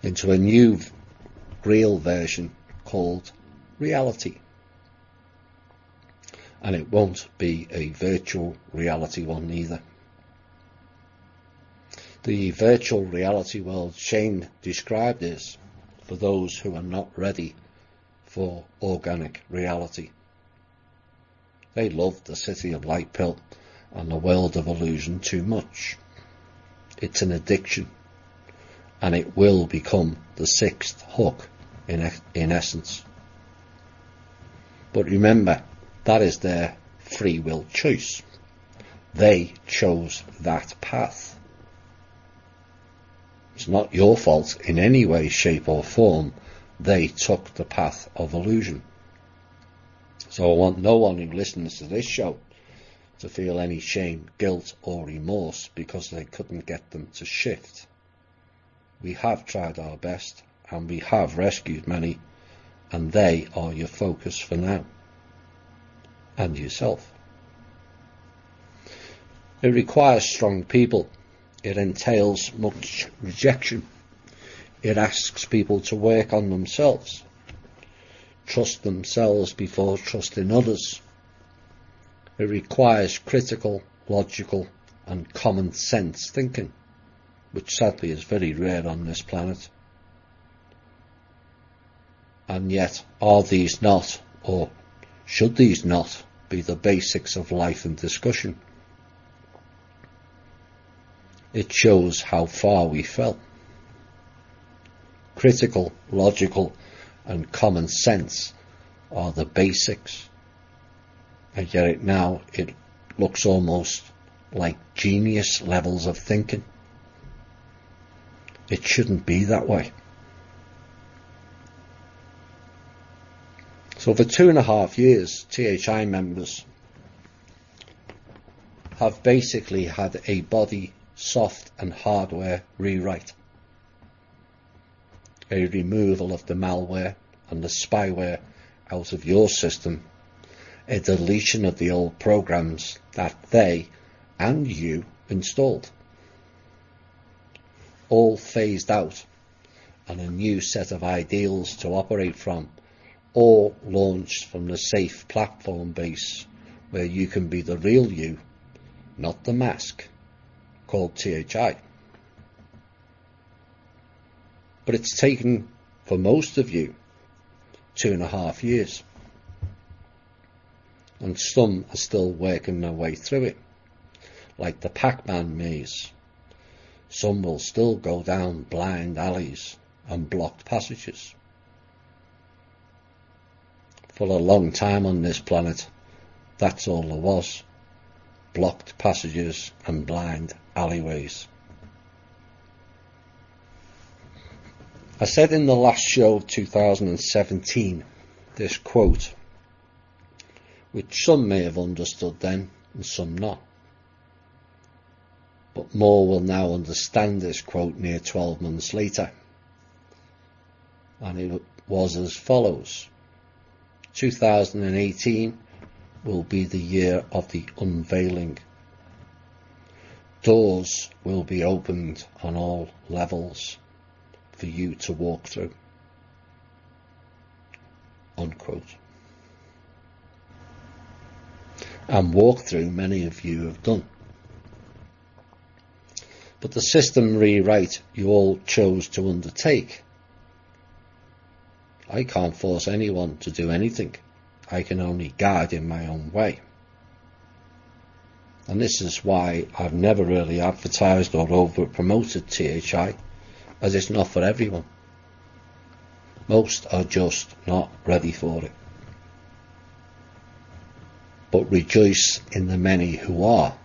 into a new real version called reality. And it won't be a virtual reality one either. The virtual reality world Shane described is for those who are not ready for organic reality. They love the city of light pill and the world of illusion too much. It's an addiction, and it will become the 6th hook in essence. But remember, that is their free will choice. They chose that path. It's not your fault in any way, shape or form. They took the path of illusion. So I want no one who listens to this show to feel any shame, guilt or remorse because they couldn't get them to shift. We have tried our best and we have rescued many, and they are your focus for now. And yourself. It requires strong people. It entails much rejection. It asks people to work on themselves, trust themselves before trusting others. It requires critical, logical and common sense thinking, which sadly is very rare on this planet. And yet, are these not, or should these not, be the basics of life and discussion? It shows how far we fell. critical, logical and common sense are the basics. And yet now it looks almost like genius levels of thinking. It shouldn't be that way. So for 2.5 years, THI members have basically had a body, soft and hardware rewrite. A removal of the malware and the spyware out of your system. A deletion of the old programs that they and you installed. All phased out, and a new set of ideals to operate from, all launched from the safe platform base where you can be the real you, not the mask, called THI. But it's taken, for most of you, 2.5 years. And some are still working their way through it, like the Pac-Man maze. Some will still go down blind alleys and blocked passages. For a long time on this planet, that's all there was. Blocked passages and blind alleyways. I said in the last show of 2017 this quote, which some may have understood then and some not. But more will now understand this quote near 12 months later. And it was as follows. 2018 will be the year of the unveiling. Doors will be opened on all levels for you to walk through. Unquote. And walk through many of you have done. But the system rewrite you all chose to undertake, I can't force anyone to do anything. I can only guide in my own way. And this is why I've never really advertised or over-promoted THI, as it's not for everyone. Most are just not ready for it. But rejoice in the many who are,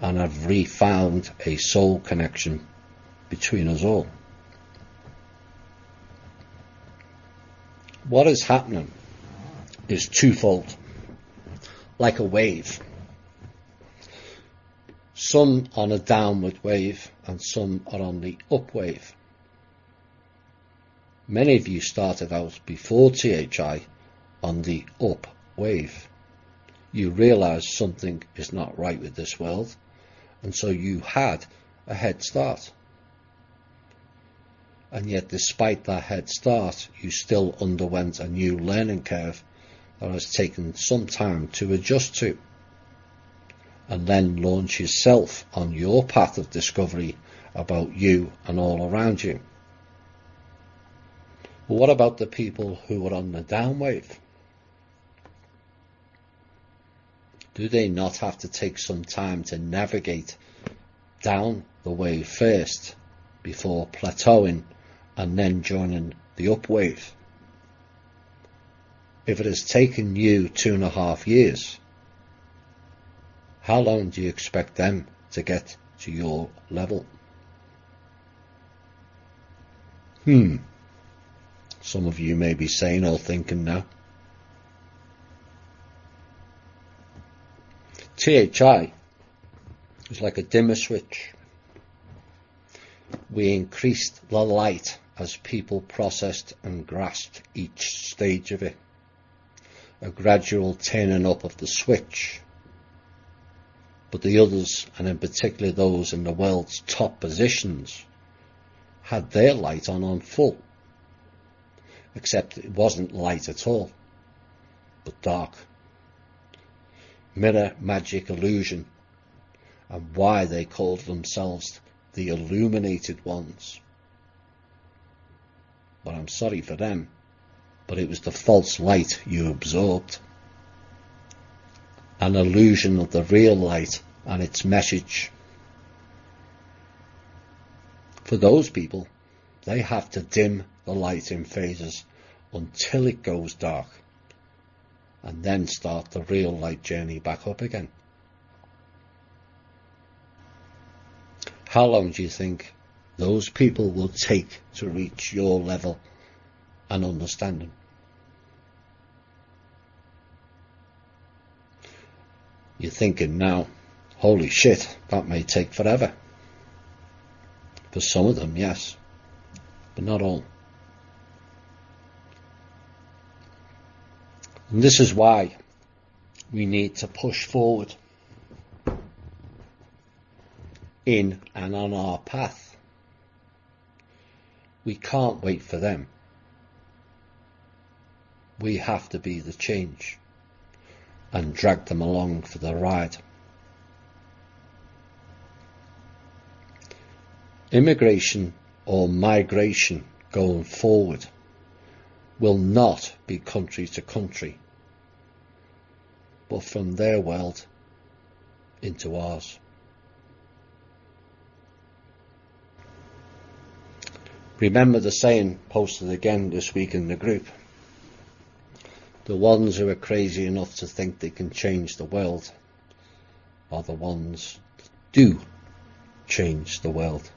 and have refound a soul connection between us all. What is happening is twofold, like a wave. Some on a downward wave and some are on the up wave. Many of you started out before THI on the up wave. You realised something is not right with this world, and so you had a head start. And yet despite that head start, you still underwent a new learning curve that has taken some time to adjust to, and then launch yourself on your path of discovery about you and all around you. But what about the people who are on the down wave? Do they not have to take some time to navigate down the wave first before plateauing and then joining the up wave? If it has taken you 2.5 years, how long do you expect them to get to your level? Some of you may be saying or thinking now. THI is like a dimmer switch. We increased the light as people processed and grasped each stage of it. A gradual turning up of the switch. But the others, and in particular those in the world's top positions, had their light on full. Except it wasn't light at all, but dark. Mirror magic illusion, and why they called themselves the illuminated ones. Well, I'm sorry for them, but it was the false light you absorbed. An illusion of the real light and its message. For those people, They have to dim the light in phases until it goes dark, and then start the real light journey back up again. How long do you think those people will take to reach your level and understanding? You're thinking now, holy shit, that may take forever. For some of them, yes, but not all. And this is why we need to push forward in and on our path. We can't wait for them. We have to be the change and drag them along for the ride. Immigration or migration going forward will not be country to country, but from their world into ours. Remember the saying posted again this week in the group: the ones who are crazy enough to think they can change the world are the ones that do change the world.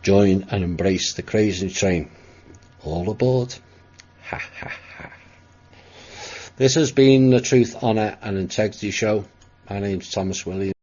Join and embrace the crazy train. All aboard. Ha ha ha. This has been the Truth, Honour and Integrity Show. My name's Thomas Williams.